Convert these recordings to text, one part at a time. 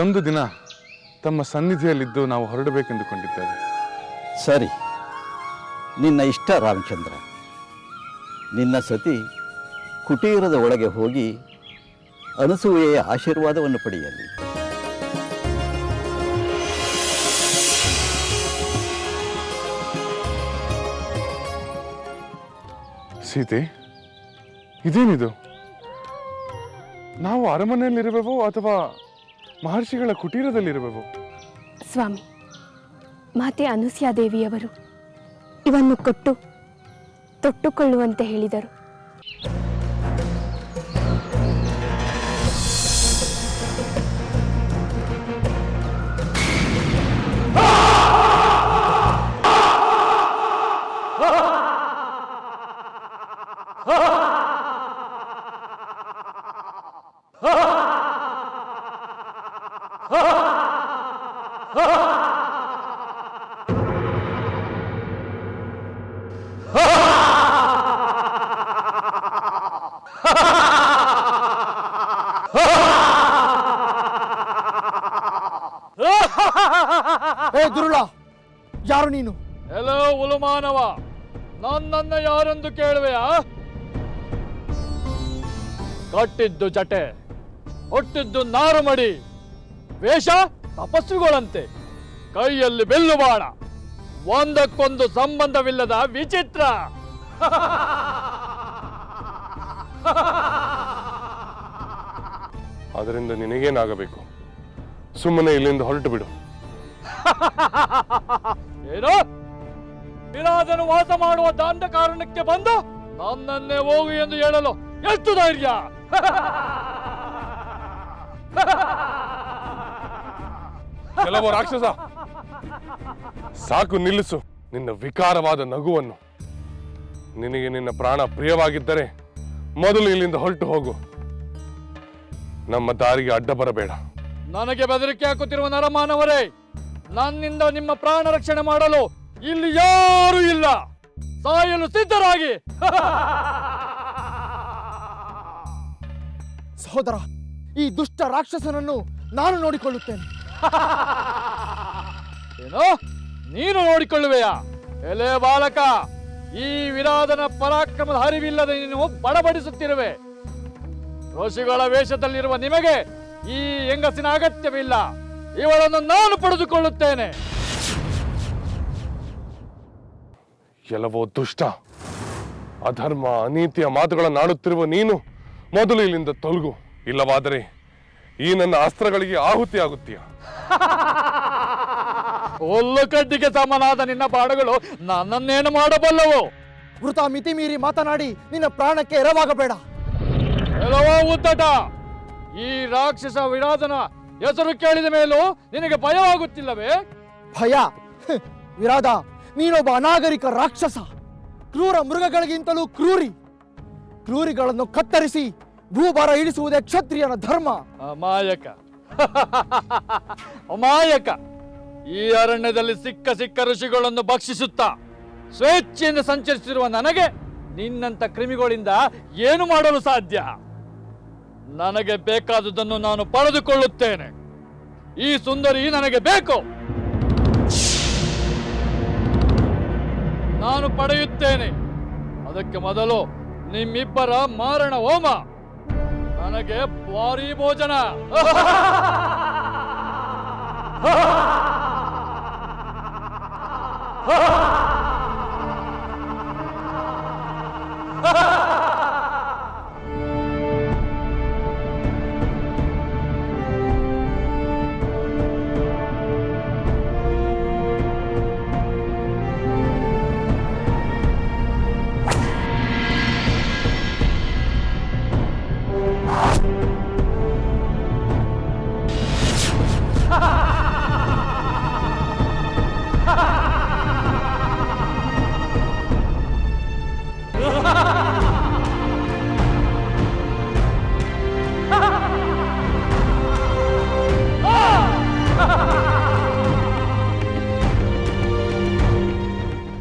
ಒಂದು ದಿನ ತಮ್ಮ ಸನ್ನಿಧಿಯಲ್ಲಿದ್ದು ನಾವು ಹೊರಡಬೇಕೆಂದುಕೊಂಡಿದ್ದೇವೆ. ಸರಿ, ನಿನ್ನ ಇಷ್ಟ ರಾಮಚಂದ್ರ. ನಿನ್ನ ಸತಿ ಕುಟೀರದ ಒಳಗೆ ಹೋಗಿ ಅನಸೂಯೆಯ ಆಶೀರ್ವಾದವನ್ನು ಪಡೆಯಲಿ. ಸೀತೆ, ಇದೇನಿದು? ನಾವು ಅರಮನೆಯಲ್ಲಿರುವೆವೋ ಅಥವಾ ಮಹರ್ಷಿಗಳ ಕುಟೀರದಲ್ಲಿರುವೆವೋ? ಸ್ವಾಮಿ, ಮಾತೆ ಅನುಸ್ಯಾದೇವಿಯವರು ಇವನ್ನು ಕೊಟ್ಟು ತೊಟ್ಟುಕೊಳ್ಳುವಂತೆ ಹೇಳಿದರು. ದುರುಳ, ಯಾರು ನೀನು? ಎಲ್ಲೋ ಉಲುಮಾನವ, ನನ್ನನ್ನ ಯಾರೆಂದು ಕೇಳುವೆಯಾ? ಕಟ್ಟಿದ್ದು ಜಟೆ, ಹೊಟ್ಟಿದ್ದು ನಾರುಮಡಿ, ವೇಷ ತಪಸ್ಸುಗಳಂತೆ, ಕೈಯಲ್ಲಿ ಬೆಲ್ಲು ಬಾಣ, ಒಂದಕ್ಕೊಂದು ಸಂಬಂಧವಿಲ್ಲದ ವಿಚಿತ್ರ. ಅದರಿಂದ ನಿನಗೇನಾಗಬೇಕು? ಸುಮ್ಮನೆ ಇಲ್ಲಿಂದ ಹೊರಟು ಬಿಡು. ಏನು? ವಿರಾಜನು ವಾಸ ಮಾಡುವ ದಾಂಡ ಕಾರಣಕ್ಕೆ ಬಂದು ನನ್ನನ್ನೇ ಹೋಗು ಎಂದು ಹೇಳಲು ಎಷ್ಟು ಧೈರ್ಯ? ಕೆಲವು ರಾಕ್ಷಸ, ಸಾಕು, ನಿಲ್ಲಿಸು ನಿನ್ನ ವಿಕಾರವಾದ ನಗುವನ್ನು. ನಿನಗೆ ನಿನ್ನ ಪ್ರಾಣ ಪ್ರಿಯವಾಗಿದ್ದರೆ ಮೊದಲು ಇಲ್ಲಿಂದ ಹೊರಟು ಹೋಗು. ನಮ್ಮ ದಾರಿಗೆ ಅಡ್ಡ ಬರಬೇಡ. ನನಗೆ ಬೆದರಿಕೆ ಹಾಕುತ್ತಿರುವ ನರಮಾನವರೇ, ನನ್ನಿಂದ ನಿಮ್ಮ ಪ್ರಾಣ ರಕ್ಷಣೆ ಮಾಡಲು ಇಲ್ಲಿ ಯಾರೂ ಇಲ್ಲ. ಸಾಯಲು ಸಿದ್ಧರಾಗಿ. ಸಹೋದರ, ಈ ದುಷ್ಟ ರಾಕ್ಷಸನನ್ನು ನಾನು ನೋಡಿಕೊಳ್ಳುತ್ತೇನೆ. ಏನೋ ನೀನು ನೋಡಿಕೊಳ್ಳುವೆಯಾ? ಎಲೆ ಬಾಲಕ, ಈ ವಿರಾಧನ ಪರಾಕ್ರಮದ ಹರಿವಿಲ್ಲದೆ ನೀನು ಬಡಬಡಿಸುತ್ತಿರುವೆ. ಋಷಿಗಳ ವೇಷದಲ್ಲಿರುವ ನಿಮಗೆ ಈ ಹೆಂಗಸಿನ ಅಗತ್ಯವಿಲ್ಲ. ಇವಳನ್ನು ನಾನು ಪಡೆದುಕೊಳ್ಳುತ್ತೇನೆ. ಎಲ್ಲವೋ ದುಷ್ಟ, ಅಧರ್ಮ, ಅನೀತಿಯ ಮಾತುಗಳನ್ನಾಡುತ್ತಿರುವ ನೀನು ಮೊದಲು ಇಲ್ಲಿಂದ ತೊಲಗು. ಇಲ್ಲವಾದರೆ ಈ ನನ್ನ ಅಸ್ತ್ರಗಳಿಗೆ ಆಹುತಿಯಾಗುತ್ತೀಯ. ಹುಲ್ಲು ಕಡ್ಡಿಗೆ ಸಮನಾದ ನಿನ್ನ ಬಾಣಗಳು ನನ್ನನ್ನೇನು ಮಾಡಬಲ್ಲವು? ವೃತ ಮಿತಿ ಮೀರಿ ಮಾತನಾಡಿ ನಿನ್ನ ಪ್ರಾಣಕ್ಕೆ ಎರವಾಗಬೇಡ. ಎಲ್ಲವೋ ಉದ್ದಟ, ಈ ರಾಕ್ಷಸ ವಿರಾಧನ ಹೆಸರು ಕೇಳಿದ ಮೇಲೂ ನಿನಗೆ ಭಯವಾಗುತ್ತಿಲ್ಲವೇ? ಭಯ? ವಿರಾಧ, ನೀನೊಬ್ಬ ಅನಾಗರಿಕ ರಾಕ್ಷಸ, ಕ್ರೂರ ಮೃಗಗಳಿಗಿಂತಲೂ ಕ್ರೂರಿ. ಕ್ರೂರಿಗಳನ್ನು ಕತ್ತರಿಸಿ ಭೂಭಾರ ಇಳಿಸುವುದೇ ಕ್ಷತ್ರಿಯನ ಧರ್ಮ. ಅಮಾಯಕ, ಅಮಾಯಕ. ಈ ಅರಣ್ಯದಲ್ಲಿ ಸಿಕ್ಕ ಋಷಿಗಳನ್ನು ಭಕ್ಷಿಸುತ್ತಾ ಸ್ವೇಚ್ಛೆಯಿಂದ ಸಂಚರಿಸಿರುವ ನನಗೆ ನಿನ್ನಂತ ಕ್ರಿಮಿಗಳಿಂದ ಏನು ಮಾಡಲು ಸಾಧ್ಯ? ನನಗೆ ಬೇಕಾದುದನ್ನು ನಾನು ಪಡೆದುಕೊಳ್ಳುತ್ತೇನೆ. ಈ ಸುಂದರಿ ನನಗೆ ಬೇಕು. ನಾನು ಪಡೆಯುತ್ತೇನೆ. ಅದಕ್ಕೆ ಮೊದಲು ನಿಮ್ಮಿಬ್ಬರ ಮಾರಣ ಹೋಮ, ನನಗೆ ಭಾರೀ ಭೋಜನ.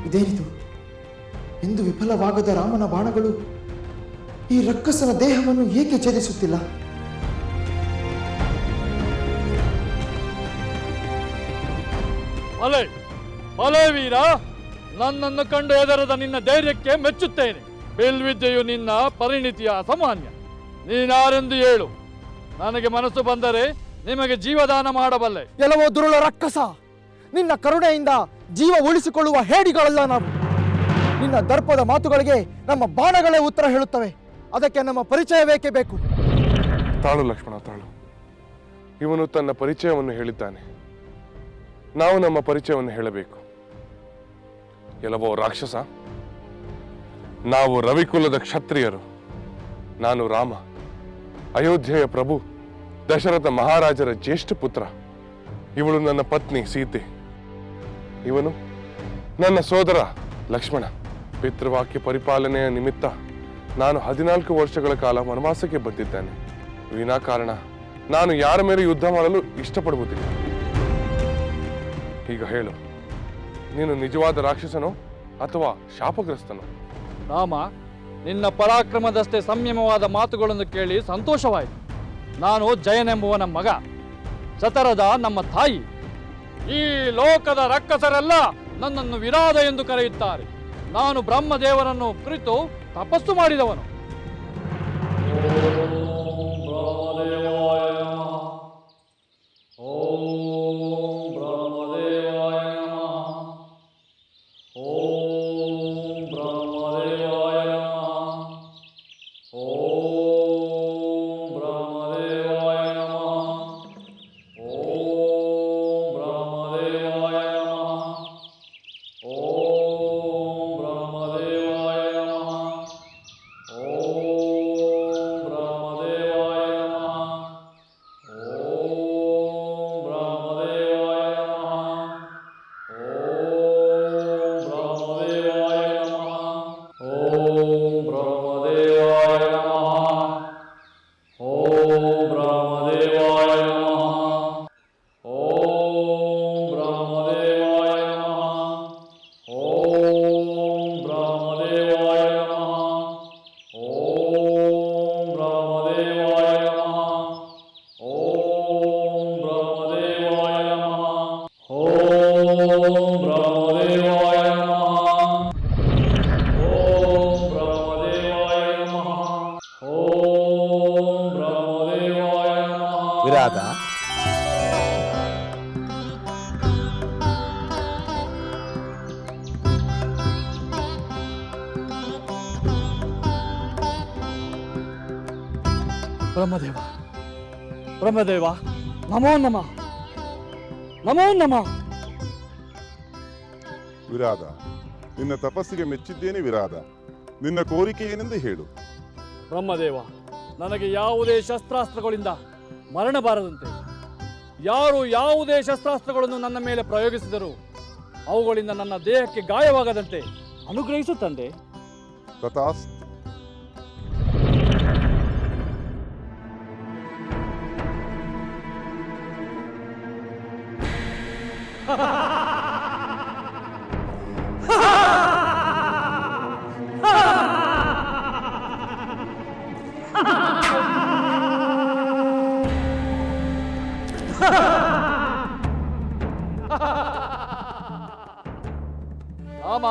ಇದೇನಿದು? ಎಂದು ವಿಫಲವಾಗದ ರಾಮನ ಬಾಣಗಳು ಈ ರಕ್ಕಸನ ದೇಹವನ್ನು ಏಕೆ ಛೇದಿಸುತ್ತಿಲ್ಲ? ಭಲೆ ಭಲೆ ವೀರ, ನನ್ನನ್ನು ಕಂಡು ಹೆದರದ ನಿನ್ನ ಧೈರ್ಯಕ್ಕೆ ಮೆಚ್ಚುತ್ತೇನೆ. ಬಿಲ್ವಿದ್ಯೆಯು ನಿನ್ನ ಪರಿಣಿತಿಯ ಅಸಾಮಾನ್ಯ. ನೀನಾರೆಂದು ಹೇಳು, ನನಗೆ ಮನಸ್ಸು ಬಂದರೆ ನಿಮಗೆ ಜೀವದಾನ ಮಾಡಬಲ್ಲೆ. ಎಲ್ಲವೋ ದುರುಳ ರಕ್ಕಸ, ನಿನ್ನ ಕರುಣೆಯಿಂದ ಜೀವ ಉಳಿಸಿಕೊಳ್ಳುವ ಹೇಡಿಗಳಲ್ಲ ನಾವು. ನಿನ್ನ ದರ್ಪದ ಮಾತುಗಳಿಗೆ ನಮ್ಮ ಬಾಣಗಳೇ ಉತ್ತರ ಹೇಳುತ್ತವೆ. ಅದಕ್ಕೆ ನಮ್ಮ ಪರಿಚಯ ಬೇಕೇ ಬೇಕು. ತಾಳು ಲಕ್ಷ್ಮಣ, ತಾಳು. ಇವನು ತನ್ನ ಪರಿಚಯವನ್ನು ಹೇಳಿದ್ದಾನೆ, ನಾವು ನಮ್ಮ ಪರಿಚಯವನ್ನು ಹೇಳಬೇಕು. ಎಲ್ಲವೋ ರಾಕ್ಷಸ, ನಾವು ರವಿಕುಲದ ಕ್ಷತ್ರಿಯರು. ನಾನು ರಾಮ, ಅಯೋಧ್ಯೆಯ ಪ್ರಭು, ದಶರಥ ಮಹಾರಾಜರ ಜ್ಯೇಷ್ಠ ಪುತ್ರ. ಇವಳು ನನ್ನ ಪತ್ನಿ ಸೀತೆ. ಇವನು ನನ್ನ ಸೋದರ ಲಕ್ಷ್ಮಣ. ಪಿತೃವಾಕ್ಯ ಪರಿಪಾಲನೆಯ ನಿಮಿತ್ತ ನಾನು 14 ವರ್ಷಗಳ ಕಾಲ ವನವಾಸಕ್ಕೆ ಬಂದಿದ್ದೇನೆ. ವಿನಾಕಾರಣ ನಾನು ಯಾರ ಮೇಲೆ ಯುದ್ಧ ಮಾಡಲು ಇಷ್ಟಪಡುವುದಿಲ್ಲ. ಈಗ ಹೇಳು, ನೀನು ನಿಜವಾದ ರಾಕ್ಷಸನೋ ಅಥವಾ ಶಾಪಗ್ರಸ್ತನೋ? ರಾಮ, ನಿನ್ನ ಪರಾಕ್ರಮದಷ್ಟೇ ಸಂಯಮವಾದ ಮಾತುಗಳನ್ನು ಕೇಳಿ ಸಂತೋಷವಾಯಿತು. ನಾನು ಜಯನೆಂಬುವನ ಮಗ, ಚತರದ ನಮ್ಮ ತಾಯಿ. ಈ ಲೋಕದ ರಕ್ಕಸರೆಲ್ಲ ನನ್ನನ್ನು ವಿರಾಧ ಎಂದು ಕರೆಯುತ್ತಾರೆ. ನಾನು ಬ್ರಹ್ಮದೇವರನ್ನು ಕುರಿತು ತಪಸ್ಸು ಮಾಡಿದವನು. ವಿರಾಧ, ಬ್ರಹ್ಮದೇವ, ಬ್ರಹ್ಮದೇವ, ನಮೋ ನಮಃ, ನಮೋ ನಮಃ. ವಿರಾಧ, ನಿನ್ನ ತಪಸ್ಸಿಗೆ ಮೆಚ್ಚಿದ್ದೇನೆ ವಿರಾಧ. ನಿನ್ನ ಕೋರಿಕೆ ಏನೆಂದು ಹೇಳು. ಬ್ರಹ್ಮದೇವ, ನನಗೆ ಯಾವುದೇ ಶಸ್ತ್ರಾಸ್ತ್ರಗಳಿಂದ ಮರಣ ಬಾರದಂತೆ. ಯಾರು ಯಾವುದೇ ಶಸ್ತ್ರಾಸ್ತ್ರಗಳನ್ನು ನನ್ನ ಮೇಲೆ ಪ್ರಯೋಗಿಸಿದರೂ ಅವುಗಳಿಂದ ನನ್ನ ದೇಹಕ್ಕೆ ಗಾಯವಾಗದಂತೆ ಅನುಗ್ರಹಿಸು ತಂದೆ. ತಥಾಸ್ತು. ರಾಮ,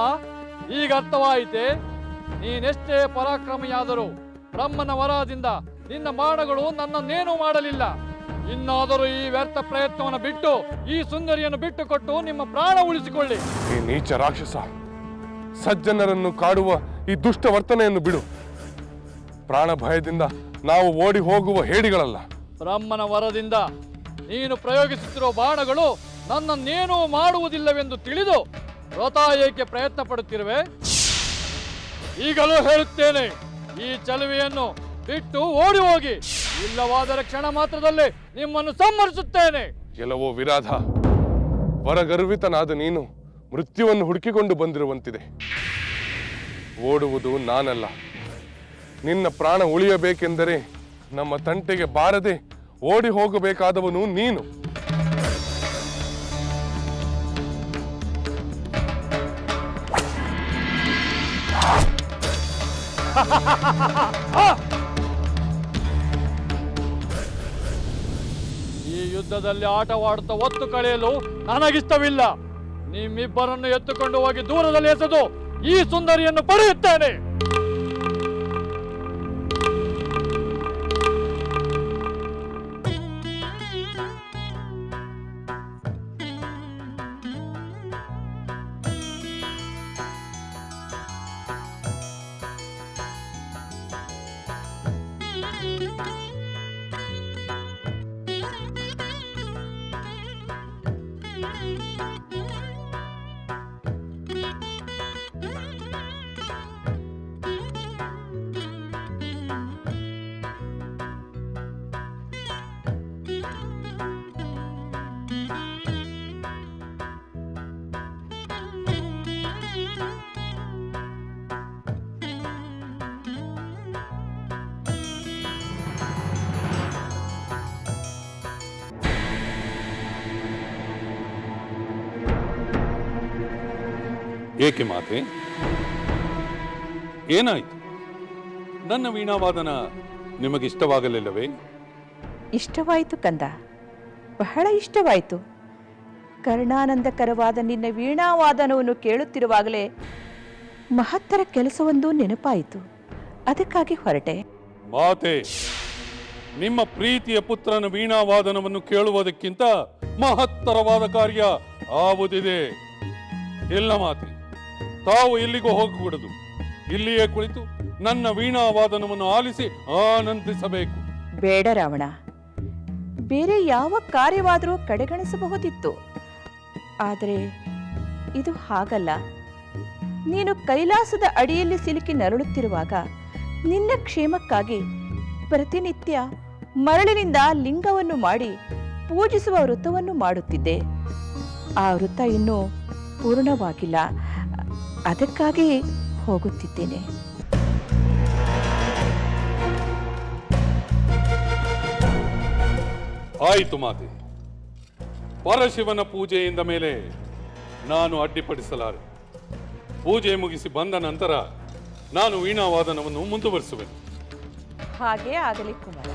ಈಗ ಅರ್ಥವಾಯಿತೆ. ನೀನೆಷ್ಟೇ ಪರಾಕ್ರಮಿಯಾದರೂ ಬ್ರಹ್ಮನ ವರದಿಂದ ನಿನ್ನ ಬಾಣಗಳು ನನ್ನನ್ನೇನೂ ಮಾಡಲಿಲ್ಲ. ಇನ್ನಾದರೂ ಈ ವ್ಯರ್ಥ ಪ್ರಯತ್ನವನ್ನು ಬಿಟ್ಟು ಈ ಸುಂದರಿಯನ್ನು ಬಿಟ್ಟು ಕೊಟ್ಟು ನಿಮ್ಮ ಪ್ರಾಣ ಉಳಿಸಿಕೊಳ್ಳಿ. ಈ ನೀಚ ರಾಕ್ಷಸ, ಸಜ್ಜನರನ್ನು ಕಾಡುವ ಈ ದುಷ್ಟ ವರ್ತನೆಯನ್ನು ಬಿಡು. ಪ್ರಾಣ ಭಯದಿಂದ ನಾವು ಓಡಿ ಹೋಗುವ ಹೇಡಿಗಳಲ್ಲ. ಬ್ರಹ್ಮನ ವರದಿಂದ ನೀನು ಪ್ರಯೋಗಿಸುತ್ತಿರುವ ಬಾಣಗಳು ನನ್ನನ್ನೇನೂ ಮಾಡುವುದಿಲ್ಲವೆಂದು ತಿಳಿದು ವ್ರತ ಏಕೆ ಪ್ರಯತ್ನ ಪಡುತ್ತಿರುವೆ? ಈಗಲೂ ಹೇಳುತ್ತೇನೆ, ಈ ಚಲುವೆಯನ್ನು ಬಿಟ್ಟು ಓಡಿ ಹೋಗಿ. ಇಲ್ಲವಾದರೆ ಕ್ಷಣ ಮಾತ್ರದಲ್ಲಿ ನಿಮ್ಮನ್ನು ಸಂಹರಿಸುತ್ತೇನೆ. ಎಲ್ಲವೋ ವಿರಾಧ, ವರಗರ್ವಿತನಾದ ನೀನು ಮೃತ್ಯುವನ್ನು ಹುಡುಕಿಕೊಂಡು ಬಂದಿರುವಂತಿದೆ. ಓಡುವುದು ನಾನಲ್ಲ. ನಿನ್ನ ಪ್ರಾಣ ಉಳಿಯಬೇಕೆಂದರೆ ನಮ್ಮ ತಂಟೆಗೆ ಬಾರದೆ ಓಡಿ ಹೋಗಬೇಕಾದವನು ನೀನು. ಈ ಯುದ್ಧದಲ್ಲಿ ಆಟವಾಡುತ್ತಾ ಒತ್ತು ಕಳೆಯಲು ನನಗಿಷ್ಟವಿಲ್ಲ. ನಿಮ್ಮಿಬ್ಬರನ್ನು ಎತ್ತುಕೊಂಡು ಹೋಗಿ ದೂರದಲ್ಲಿ ಎಸೆದು ಈ ಸುಂದರಿಯನ್ನು ಪಡೆಯುತ್ತೇನೆ. ಏಕೆ ಮಾತೆ? ಏನಾಯಿತು? ನನ್ನ ವೀಣಾವಾದನ ನಿಮಗಿಷ್ಟವಾಗಲಿಲ್ಲವೇ? ಇಷ್ಟವಾಯಿತು ಕಂದ, ಬಹಳ ಇಷ್ಟವಾಯಿತು. ಕರ್ಣಾನಂದಕರವಾದ ನಿನ್ನ ವೀಣಾವಾದನವನ್ನು ಕೇಳುತ್ತಿರುವಾಗಲೇ ಮಹತ್ತರ ಕೆಲಸವೊಂದು ನೆನಪಾಯಿತು. ಅದಕ್ಕಾಗಿ ಹೊರಟೆ. ಮಾತೆ, ನಿಮ್ಮ ಪ್ರೀತಿಯ ಪುತ್ರನ ವೀಣಾವಾದನವನ್ನು ಕೇಳುವುದಕ್ಕಿಂತ ಮಹತ್ತರವಾದ ಕಾರ್ಯ ಆವುದಿದೆ? ಇಲ್ಲ ಮಾತೆ, ತಾವು ಎಲ್ಲಿಗೂ ಹೋಗಕೂಡದು. ಇಲ್ಲಿಯೇ ಕುಳಿತು ನನ್ನ ವೀಣಾವಾದನವನ್ನು ಆಲಿಸಿ ಆನಂದಿಸಬೇಕು. ಬೇಡ ರಾವಣ, ಬೇರೆ ಯಾವ ಕಾರ್ಯವಾದರೂ ಕಡೆಗಣಿಸಬಹುದಿತ್ತು. ಆದರೆ ಇದು ಹಾಗಲ್ಲ. ನೀನು ಕೈಲಾಸದ ಅಡಿಯಲ್ಲಿ ಸಿಲುಕಿ ನರಳುತ್ತಿರುವಾಗ ನಿನ್ನ ಕ್ಷೇಮಕ್ಕಾಗಿ ಪ್ರತಿನಿತ್ಯ ಮರಳಿನಿಂದ ಲಿಂಗವನ್ನು ಮಾಡಿ ಪೂಜಿಸುವ ವೃತವನ್ನು ಮಾಡುತ್ತಿದ್ದೆ. ಆ ವೃತ ಇನ್ನೂ ಪೂರ್ಣವಾಗಿಲ್ಲ. ಅದಕ್ಕಾಗಿ ಹೋಗುತ್ತಿದ್ದೇನೆ. ಆಯಿತು ಮಾತೆ, ಪರಶಿವನ ಪೂಜೆಯಿಂದ ಮೇಲೆ ನಾನು ಅಡ್ಡಿಪಡಿಸಲಾರೆ. ಪೂಜೆ ಮುಗಿಸಿ ಬಂದ ನಂತರ ನಾನು ವೀಣಾವಾದನವನ್ನು ಮುಂದುವರಿಸುವೆನು. ಹಾಗೇ ಆಗಲಿ ಕುಮಾರ.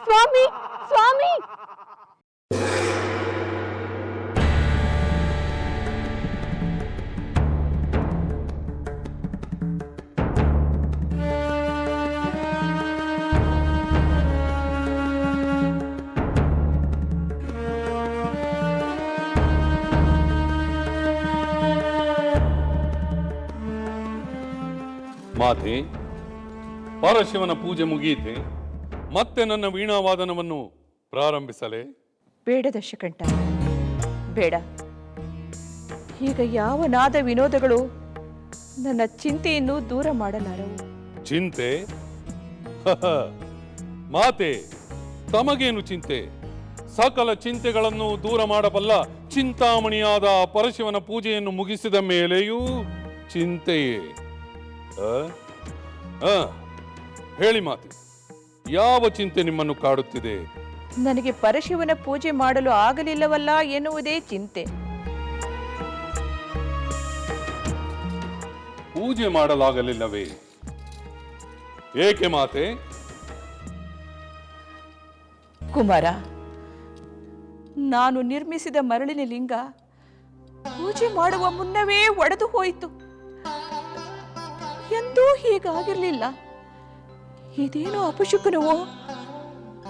ಸ್ವಾಮಿ, ಸ್ವಾಮಿ! ಮಾತೆ, ಪರಶಿವನ ಪೂಜೆ ಮುಗಿಯಿತೆ. ಮತ್ತೆ ನನ್ನ ವೀಣಾವಾದನವನ್ನು ಪ್ರಾರಂಭಿಸಲೇ? ಬೇಡ ದಶಕಂಠ, ಬೇಡ. ಈಗ ಯಾವ ನಾದ ವಿನೋದಗಳು ನನ್ನ ಚಿಂತೆಯನ್ನು ದೂರ ಮಾಡಲಾರವು. ಚಿಂತೆ? ಮಾತೆ, ತಮಗೇನು ಚಿಂತೆ? ಸಕಲ ಚಿಂತೆಗಳನ್ನು ದೂರ ಮಾಡಬಲ್ಲ ಚಿಂತಾಮಣಿಯಾದ ಪರಶಿವನ ಪೂಜೆಯನ್ನು ಮುಗಿಸಿದ ಮೇಲೆಯೂ ಚಿಂತೆಯೇ? ಹೇಳಿ ಮಾತೆ, ಯಾವ ಚಿಂತೆ ನಿಮ್ಮನ್ನು ಕಾಡುತ್ತಿದೆ? ನನಗೆ ಪರಶಿವನ ಪೂಜೆ ಮಾಡಲು ಆಗಲಿಲ್ಲವಲ್ಲ ಎನ್ನುವುದೇ ಚಿಂತೆ. ಪೂಜೆ ಮಾಡಲಾಗಲಿಲ್ಲವೇ? ಏಕೆ ಮಾತೆ? ಕುಮಾರ, ನಾನು ನಿರ್ಮಿಸಿದ ಮರಳಿನ ಲಿಂಗ ಪೂಜೆ ಮಾಡುವ ಮುನ್ನವೇ ಒಡೆದು ಹೋಯಿತು. ಎಂದೂ ಹೀಗಾಗಿರಲಿಲ್ಲ. ಇದೇನು ಅಪಶುಕನವೋ,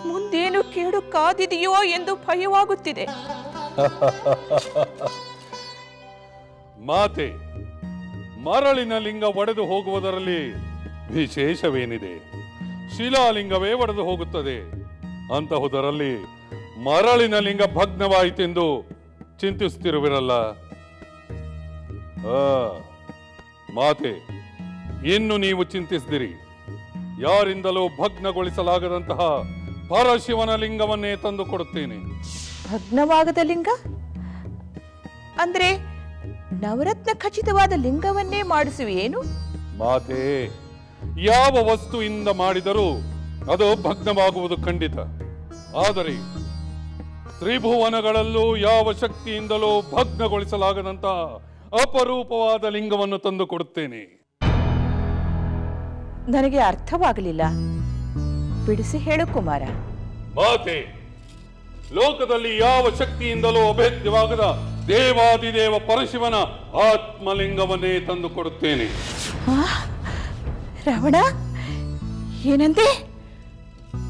ಮುಂದೇನು ಕೇಡು ಕಾದಿದೆಯೋ ಎಂದು ಭಯವಾಗುತ್ತಿದೆ. ಮಾತೆ, ಮರಳಿನ ಲಿಂಗ ಒಡೆದು ಹೋಗುವುದರಲ್ಲಿ ವಿಶೇಷವೇನಿದೆ? ಶಿಲಾಲಿಂಗವೇ ಒಡೆದು ಹೋಗುತ್ತದೆ. ಅಂತಹುದರಲ್ಲಿ ಮರಳಿನ ಲಿಂಗ ಭಗ್ನವಾಯಿತೆಂದು ಚಿಂತಿಸುತ್ತಿರುವಿರಲ್ಲ. ಮಾತೆ, ಇನ್ನು ನೀವು ಚಿಂತಿಸಿದಿರಿ. ಯಾರಿಂದಲೂ ಭಗ್ನಗೊಳಿಸಲಾಗದಂತಹ ಪರಶಿವನ ಲಿಂಗವನ್ನೇ ತಂದು ಕೊಡುತ್ತೇನೆ. ಭಗ್ನವಾಗದ ಲಿಂಗ? ಅಂದ್ರೆ ನವರತ್ನ ಖಚಿತವಾದ ಲಿಂಗವನ್ನೇ ಮಾಡಿಸುವೇನು? ಮಾತೆ, ಯಾವ ವಸ್ತುವಿಂದ ಮಾಡಿದರೂ ಅದು ಭಗ್ನವಾಗುವುದು ಖಂಡಿತ. ಆದರೆ ತ್ರಿಭುವನಗಳಲ್ಲೂ ಯಾವ ಶಕ್ತಿಯಿಂದಲೂ ಭಗ್ನಗೊಳಿಸಲಾಗದಂತಹ ಅಪರೂಪವಾದ ಲಿಂಗವನ್ನು ತಂದು ಕೊಡುತ್ತೇನೆ. ನನಗೆ ಅರ್ಥವಾಗಲಿಲ್ಲ, ಬಿಡಿಸಿ ಹೇಳು ಕುಮಾರ. ಮಾತೆ, ಲೋಕದಲ್ಲಿ ಯಾವ ಶಕ್ತಿಯಿಂದಲೂ ಅಭೇದ್ಯವಾಗದ ದೇವಾದಿದೇವ ಪರಶಿವನ ಆತ್ಮಲಿಂಗವನ್ನೇ ತಂದು ಕೊಡುತ್ತೇನೆ. ರಾವಣ, ಏನಂತೆ?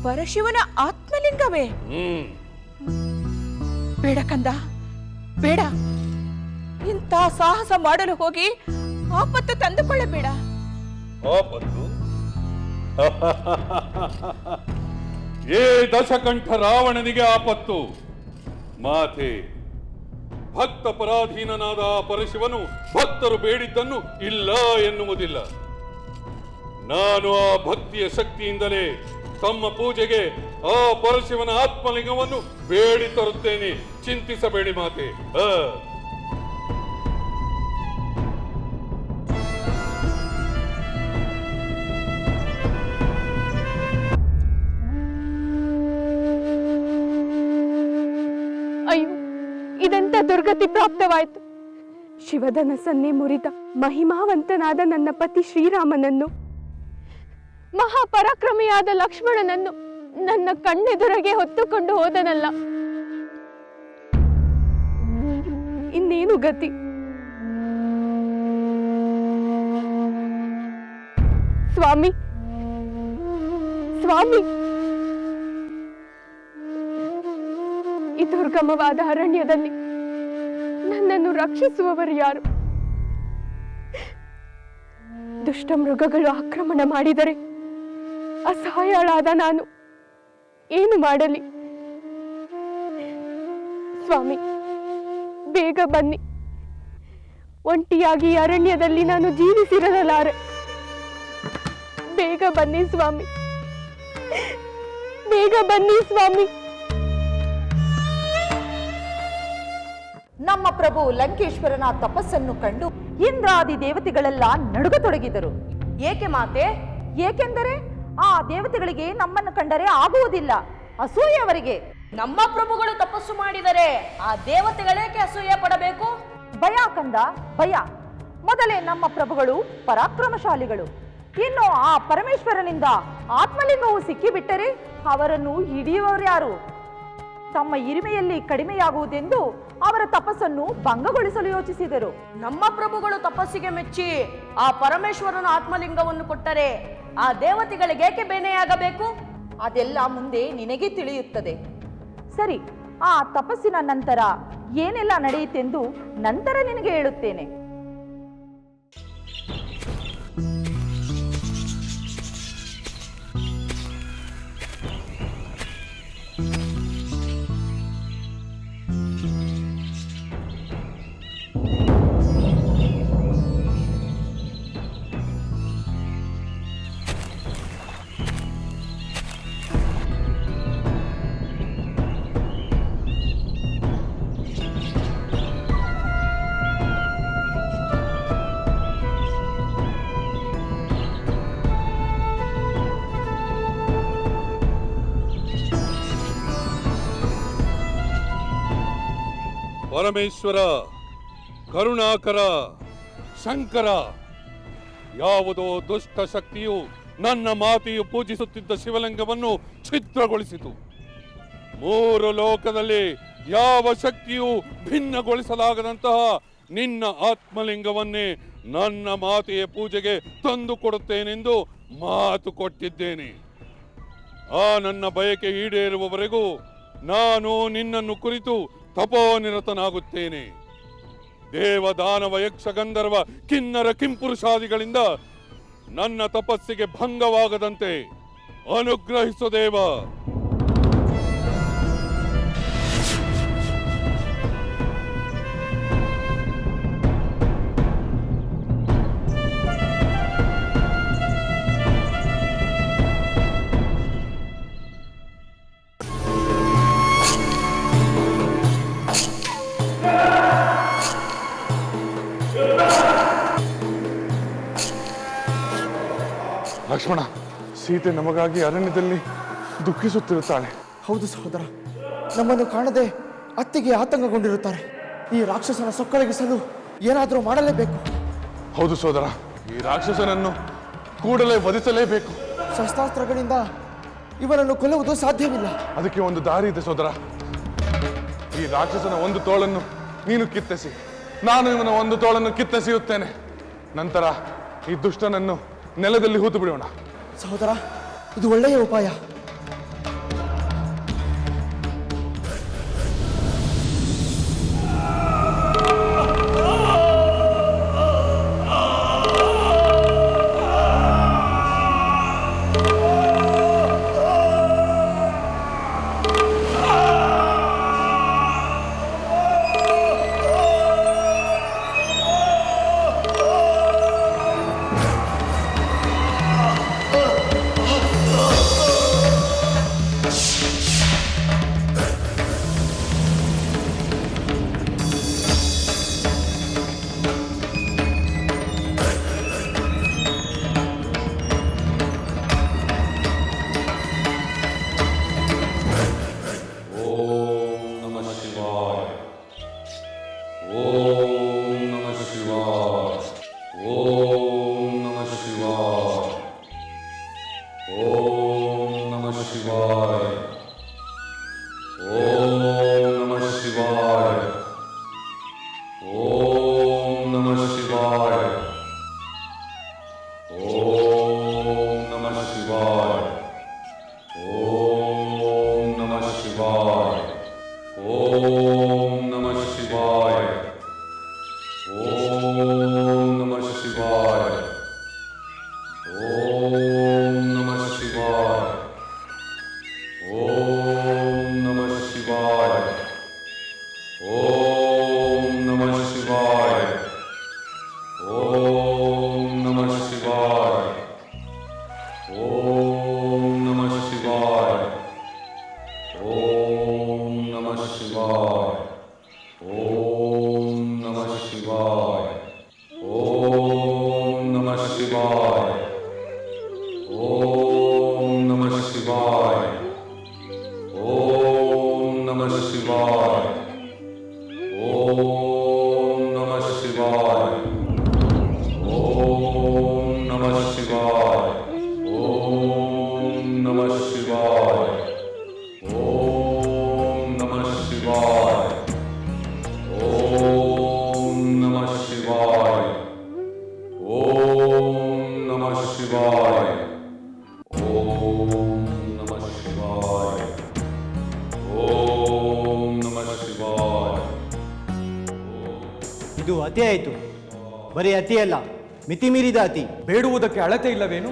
ಪರಶಿವನ ಆತ್ಮಲಿಂಗವೇ? ಬೇಡ ಕಂದ, ಬೇಡ. ಇಂಥ ಸಾಹಸ ಮಾಡಲು ಹೋಗಿ ಆಪತ್ತು ತಂದುಕೊಳ್ಳಬೇಡ. ಆಪತ್ತು? ಏ ದಶಕಂಠ ರಾವಣನಿಗೆ ಆಪತ್ತು? ಮಾತೆ, ಭಕ್ತ ಪರಾಧೀನನಾದ ಆ ಪರಶಿವನು ಭಕ್ತರು ಬೇಡಿದ್ದನ್ನು ಇಲ್ಲ ಎನ್ನುವುದಿಲ್ಲ. ನಾನು ಆ ಭಕ್ತಿಯ ಶಕ್ತಿಯಿಂದಲೇ ತಮ್ಮ ಪೂಜೆಗೆ ಆ ಪರಶಿವನ ಆತ್ಮಲಿಂಗವನ್ನು ಬೇಡಿ ತರುತ್ತೇನೆ. ಚಿಂತಿಸಬೇಡಿ ಮಾತೆ. ಅಯ್ಯೋ, ಇದೆಂತ ದುರ್ಗತಿ ಪ್ರಾಪ್ತವಾಯಿತು. ಶಿವಧನಸ್ಸನ್ನೇ ಮುರಿದ ಮಹಿಮಾವಂತನಾದ ನನ್ನ ಪತಿ ಶ್ರೀರಾಮನನ್ನು, ಮಹಾಪರಾಕ್ರಮಿಯಾದ ಲಕ್ಷ್ಮಣನನ್ನು ನನ್ನ ಕಣ್ಣೆದುರಿಗೆ ಹೊತ್ತುಕೊಂಡು ಹೋದನಲ್ಲ. ಇನ್ನೇನು ಗತಿ? ಸ್ವಾಮಿ, ಸ್ವಾಮಿ, ಈ ದುರ್ಗಮವಾದ ಅರಣ್ಯದಲ್ಲಿ ನನ್ನನ್ನು ರಕ್ಷಿಸುವವರು ಯಾರು? ದುಷ್ಟ ಮೃಗಗಳು ಆಕ್ರಮಣ ಮಾಡಿದರೆ ಅಸಹಾಯಳಾದ ನಾನು ಏನು ಮಾಡಲಿ? ಸ್ವಾಮಿ, ಬೇಗ ಬನ್ನಿ. ಒಂಟಿಯಾಗಿ ಅರಣ್ಯದಲ್ಲಿ ನಾನು ಜೀವಿಸಿರಲಾರೆ. ಬೇಗ ಬನ್ನಿ ಸ್ವಾಮಿ, ಬೇಗ ಬನ್ನಿ ಸ್ವಾಮಿ. ನಮ್ಮ ಪ್ರಭು ಲಂಕೇಶ್ವರನ ತಪಸ್ಸನ್ನು ಕಂಡು ಇಂದ್ರಾದಿ ದೇವತೆಗಳೆಲ್ಲ ನಡುಗತೊಡಗಿದರು. ಏಕೆ ಮಾತೆ? ಏಕೆಂದರೆ ಆ ದೇವತೆಗಳಿಗೆ ನಮ್ಮನ್ನು ಕಂಡರೆ ಆಗುವುದಿಲ್ಲ, ಅಸೂಯೆ ಅವರಿಗೆ. ನಮ್ಮ ಪ್ರಭುಗಳು ತಪಸ್ಸು ಮಾಡಿದರೆ ಆ ದೇವತೆಗಳೇಕೆ ಅಸೂಯೆ ಪಡಬೇಕು? ಭಯ ಕಂದ, ಭಯ. ಮೊದಲೇ ನಮ್ಮ ಪ್ರಭುಗಳು ಪರಾಕ್ರಮಶಾಲಿಗಳು. ಇನ್ನು ಆ ಪರಮೇಶ್ವರನಿಂದ ಆತ್ಮಲಿಂಗವು ಸಿಕ್ಕಿಬಿಟ್ಟರೆ ಅವರನ್ನು ಹಿಡಿಯುವವರು ಯಾರು? ತಮ್ಮ ಇರಿಮೆಯಲ್ಲಿ ಕಡಿಮೆಯಾಗುವುದೆಂದು ಅವರ ತಪಸ್ಸನ್ನು ಭಂಗಗೊಳಿಸಲು ಯೋಚಿಸಿದರು. ನಮ್ಮ ಪ್ರಭುಗಳು ತಪಸ್ಸಿಗೆ ಮೆಚ್ಚಿ ಆ ಪರಮೇಶ್ವರನ ಆತ್ಮಲಿಂಗವನ್ನು ಕೊಟ್ಟರೆ ಆ ದೇವತೆಗಳಿಗೇಕೆ ಬೇನೆಯಾಗಬೇಕು? ಅದೆಲ್ಲ ಮುಂದೆ ನಿನಗೆ ತಿಳಿಯುತ್ತದೆ. ಸರಿ, ಆ ತಪಸ್ಸಿನ ನಂತರ ಏನೆಲ್ಲ ನಡೆಯಿತೆಂದು ನಂತರ ನಿನಗೆ ಹೇಳುತ್ತೇನೆ. ಪರಮೇಶ್ವರ, ಕರುಣಾಕರ, ಶಂಕರ, ಯಾವುದೋ ದುಷ್ಟ ಶಕ್ತಿಯು ನನ್ನ ಮಾತೆಯು ಪೂಜಿಸುತ್ತಿದ್ದ ಶಿವಲಿಂಗವನ್ನು ಛಿದ್ರಗೊಳಿಸಿತು. 3 ಲೋಕದಲ್ಲಿ ಯಾವ ಶಕ್ತಿಯು ಭಿನ್ನಗೊಳಿಸಲಾಗದಂತಹ ನಿನ್ನ ಆತ್ಮಲಿಂಗವನ್ನೇ ನನ್ನ ಮಾತೆಯ ಪೂಜೆಗೆ ತಂದು ಕೊಡುತ್ತೇನೆಂದು ಮಾತು ಕೊಟ್ಟಿದ್ದೇನೆ. ಆ ನನ್ನ ಬಯಕೆ ಈಡೇರುವವರೆಗೂ ನಾನು ನಿನ್ನನ್ನು ಕುರಿತು ತಪೋನಿರತನಾಗುತ್ತೇನೆ. ದೇವ, ದಾನವ, ಯಕ್ಷ, ಗಂಧರ್ವ, ಕಿನ್ನರ, ಕಿಂಪುರುಷಾದಿಗಳಿಂದ ನನ್ನ ತಪಸ್ಸಿಗೆ ಭಂಗವಾಗದಂತೆ ಅನುಗ್ರಹಿಸು ದೇವ. ಲಕ್ಷ್ಮಣ, ಸೀತೆ ನಮಗಾಗಿ ಅರಣ್ಯದಲ್ಲಿ ದುಃಖಿಸುತ್ತಿರುತ್ತಾಳೆ. ಹೌದು ಸಹೋದರ, ನಮ್ಮನ್ನು ಕಾಣದೆ ಅತ್ತಿಗೆ ಆತಂಕಗೊಂಡಿರುತ್ತಾರೆ. ಈ ರಾಕ್ಷಸನ ಸೊಕ್ಕಳಗಿಸಲು ಏನಾದರೂ ಮಾಡಲೇಬೇಕು. ಹೌದು ಸೋದರ, ಈ ರಾಕ್ಷಸನನ್ನು ಕೂಡಲೇ ವಧಿಸಲೇಬೇಕು. ಶಸ್ತ್ರಾಸ್ತ್ರಗಳಿಂದ ಇವನನ್ನು ಕೊಲ್ಲುವುದು ಸಾಧ್ಯವಿಲ್ಲ. ಅದಕ್ಕೆ ಒಂದು ದಾರಿ ಇದೆ ಸೋದರ. ಈ ರಾಕ್ಷಸನ ಒಂದು ತೋಳನ್ನು ನೀನು ಕಿತ್ತೆಸಿ, ನಾನು ಇವನ ಒಂದು ತೋಳನ್ನು ಕಿತ್ತೆಸೆಯುತ್ತೇನೆ. ನಂತರ ಈ ದುಷ್ಟನನ್ನು ನೆಲದಲ್ಲಿ ಹೂತು ಬಿಡೋಣ. ಸಹೋದರ, ಇದು ಒಳ್ಳೆಯ ಉಪಾಯ. ಇದು ಅತಿ ಆಯಿತು. ಬರೀ ಅತಿಯಲ್ಲ, ಮಿತಿ ಮೀರಿದ ಅತಿ. ಬೇಡುವುದಕ್ಕೆ ಅಳತೆ ಇಲ್ಲವೇನು?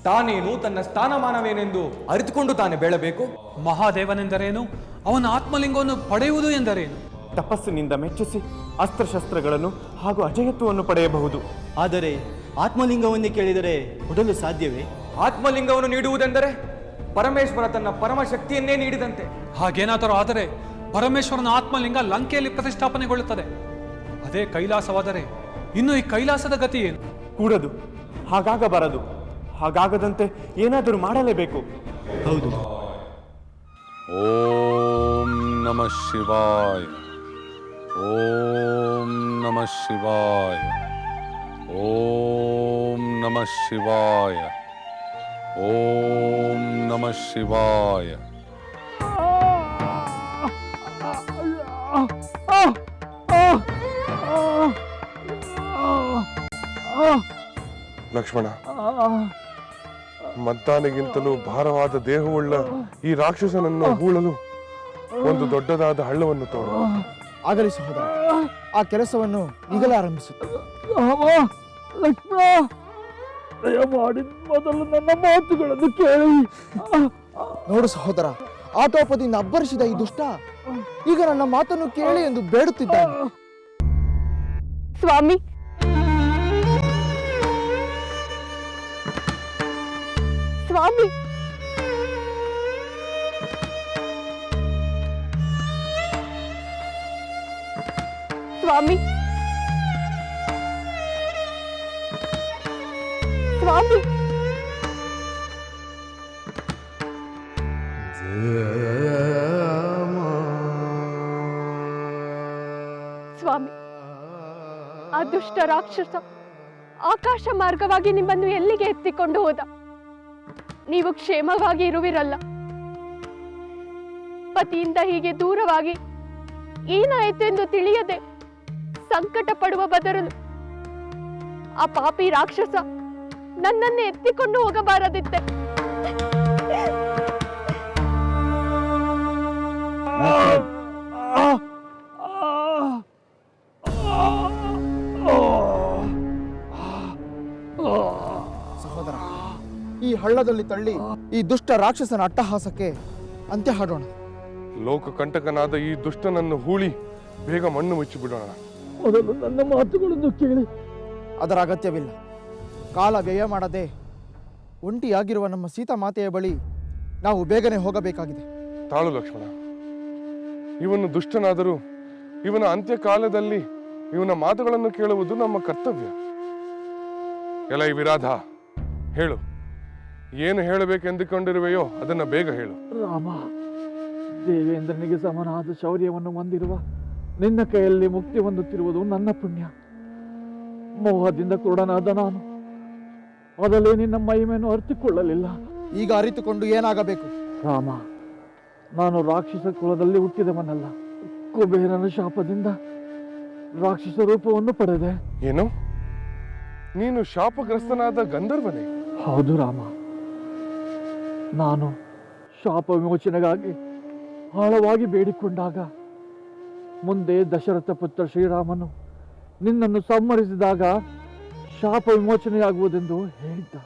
ತಾನೇನು ತನ್ನ ಸ್ಥಾನಮಾನವೇನೆಂದು ಅರಿತುಕೊಂಡು ತಾನೇ ಬೇಳಬೇಕು. ಮಹಾದೇವನೆಂದರೇನು? ಅವನ ಆತ್ಮಲಿಂಗವನ್ನು ಪಡೆಯುವುದು ಎಂದರೇನು? ತಪಸ್ಸಿನಿಂದ ಮೆಚ್ಚಿಸಿ ಅಸ್ತ್ರಶಸ್ತ್ರಗಳನ್ನು ಹಾಗೂ ಅಜಯತ್ವವನ್ನು ಪಡೆಯಬಹುದು. ಆದರೆ ಆತ್ಮಲಿಂಗವನ್ನೇ ಕೇಳಿದರೆ ಕೊಡಲು ಸಾಧ್ಯವೇ? ಆತ್ಮಲಿಂಗವನ್ನು ನೀಡುವುದೆಂದರೆ ಪರಮೇಶ್ವರ ತನ್ನ ಪರಮಶಕ್ತಿಯನ್ನೇ ನೀಡಿದಂತೆ. ಹಾಗೇನಾದರೂ ಆದರೆ ಪರಮೇಶ್ವರನ ಆತ್ಮಲಿಂಗ ಲಂಕೆಯಲ್ಲಿ ಪ್ರತಿಷ್ಠಾಪನೆಗೊಳ್ಳುತ್ತದೆ. ಅದೇ ಕೈಲಾಸವಾದರೆ ಇನ್ನು ಈ ಕೈಲಾಸದ ಗತಿ ಏನು? ಕೂಡದು, ಹಾಗಾಗಬಾರದು. ಹಾಗಾಗದಂತೆ ಏನಾದರೂ ಮಾಡಲೇಬೇಕು. ಹೌದು. ಓಂ ನಮಃ ಶಿವಾಯ. ಓಂ ನಮಃ ಶಿವಾಯ. ಓಂ ನಮಃ ಶಿವಾಯ. ಓಂ ನಮಃ ಶಿವಾಯ. ಲಕ್ಷ್ಮಣ, ಮದ್ದಾನೆಗಿಂತಲೂ ಭಾರವಾದ ದೇಹವುಳ್ಳ ಈ ರಾಕ್ಷಸನನ್ನು ಹೂಳಲು ಒಂದು ದೊಡ್ಡದಾದ ಹಳ್ಳವನ್ನು ತೋಡು. ಆಗಲಿ ಸಹೋದರ, ಆ ಕೆಲಸವನ್ನು ಈಗಲೇ ಆರಂಭಿಸುತ್ತೆ. ಲಕ್ಷ್ಮಣ, ದಯಮಾಡಿ ಮೊದಲು ನನ್ನ ಮಾತುಗಳನ್ನು ಕೇಳಿ. ನೋಡು ಸಹೋದರ, ಆಟೋಪದಿಂದ ಅಬ್ಬರಿಸಿದ ಈ ದುಷ್ಟ ಈಗ ನನ್ನ ಮಾತನ್ನು ಕೇಳಿ ಎಂದು ಬೇಡುತ್ತಿದ್ದಾನೆ. ಸ್ವಾಮಿ, ಸ್ವಾಮಿ, ಸ್ವಾಮಿ, ಸ್ವಾಮಿ, ಸ್ವಾಮಿ, ಆ ದುಷ್ಟ ರಾಕ್ಷಸ ಆಕಾಶ ಮಾರ್ಗವಾಗಿ ನಿಮ್ಮನ್ನು ಎಲ್ಲಿಗೆ ಎತ್ತಿಕೊಂಡು ಹೋದ? ನೀವು ಕ್ಷೇಮವಾಗಿ ಇರುವಿರಲ್ಲ. ಪತಿಯಿಂದ ಹೀಗೆ ದೂರವಾಗಿ ಏನಾಯಿತು ಎಂದು ತಿಳಿಯದೆ ಸಂಕಟ ಪಡುವ ಬದಲು ಆ ಪಾಪಿ ರಾಕ್ಷಸ ನನ್ನನ್ನೇ ಎತ್ತಿಕೊಂಡು ಹೋಗಬಾರದಿತ್ತೆ. ಸಹೋದರ, ಈ ಹಳ್ಳದಲ್ಲಿ ತಳ್ಳಿ ಈ ದುಷ್ಟ ರಾಕ್ಷಸನ ಅಟ್ಟಹಾಸಕ್ಕೆ ಅಂತ್ಯ ಹಾಡೋಣ. ಲೋಕ ಕಂಟಕನಾದ ಈ ದುಷ್ಟನನ್ನು ಹೂಳಿ ಬೇಗ ಮಣ್ಣು ಮುಚ್ಚಿ ಬಿಡೋಣ. ಮೊದಲು ನನ್ನ ಮಾತುಗಳನ್ನು ಕೇಳಿ. ಅದರ ಅಗತ್ಯವಿಲ್ಲ. ಕಾಲ ವ್ಯಯ ಮಾಡದೆ ಒಂಟಿಯಾಗಿರುವ ನಮ್ಮ ಸೀತಾ ಮಾತೆಯ ಬಳಿ ನಾವು ಬೇಗನೆ ಹೋಗಬೇಕಾಗಿದೆ. ತಾಳು ಲಕ್ಷ್ಮಣ, ಇವನು ದುಷ್ಟನಾದರೂ ಇವನ ಅಂತ್ಯಕಾಲದಲ್ಲಿ ಇವನ ಮಾತುಗಳನ್ನು ಕೇಳುವುದು ನಮ್ಮ ಕರ್ತವ್ಯ. ಎಲೈ ವಿರಾಧ, ಹೇಳು, ಏನು ಹೇಳಬೇಕೆಂದುಕೊಂಡಿರುವೆಯೋ ಅದನ್ನು ಬೇಗ ಹೇಳು. ರಾಮ, ದೇವೇಂದ್ರನಿಗೆ ಸಮನಾದ ಶೌರ್ಯವನ್ನು ಹೊಂದಿರುವ ನಿನ್ನ ಕೈಯಲ್ಲಿ ಮುಕ್ತಿ ಹೊಂದುತ್ತಿರುವುದು ನನ್ನ ಪುಣ್ಯ. ಮೋಹದಿಂದ ಕ್ರೂಢನಾದ ನಾನು ಮೊದಲೇ ನಿನ್ನ ಮಹಿಮೆಯನ್ನು ಅರಿತುಕೊಳ್ಳಲಿಲ್ಲ. ಈಗ ಅರಿತುಕೊಂಡು ಏನಾಗಬೇಕು? ರಾಮ, ನಾನು ರಾಕ್ಷಸ ಕುಲದಲ್ಲಿ ಹುಟ್ಟಿದವನಲ್ಲ. ಕುಬೇರನ ಶಾಪದಿಂದ ರಾಕ್ಷಸ ರೂಪವನ್ನು ಪಡೆದೆ. ಏನು, ನೀನು ಶಾಪಗ್ರಸ್ತನಾದ ಗಂಧರ್ವನೇ? ಹೌದು ರಾಮ, ನಾನು ಶಾಪ ವಿಮೋಚನೆಗಾಗಿ ಆಳವಾಗಿ ಬೇಡಿಕೊಂಡಾಗ ಮುಂದೆ ದಶರಥ ಪುತ್ರ ಶ್ರೀರಾಮನು ನಿನ್ನನ್ನು ಸಂಹರಿಸಿದಾಗ ಶಾಪ ವಿಮೋಚನೆಯಾಗುವುದೆಂದು ಹೇಳಿದ್ದ.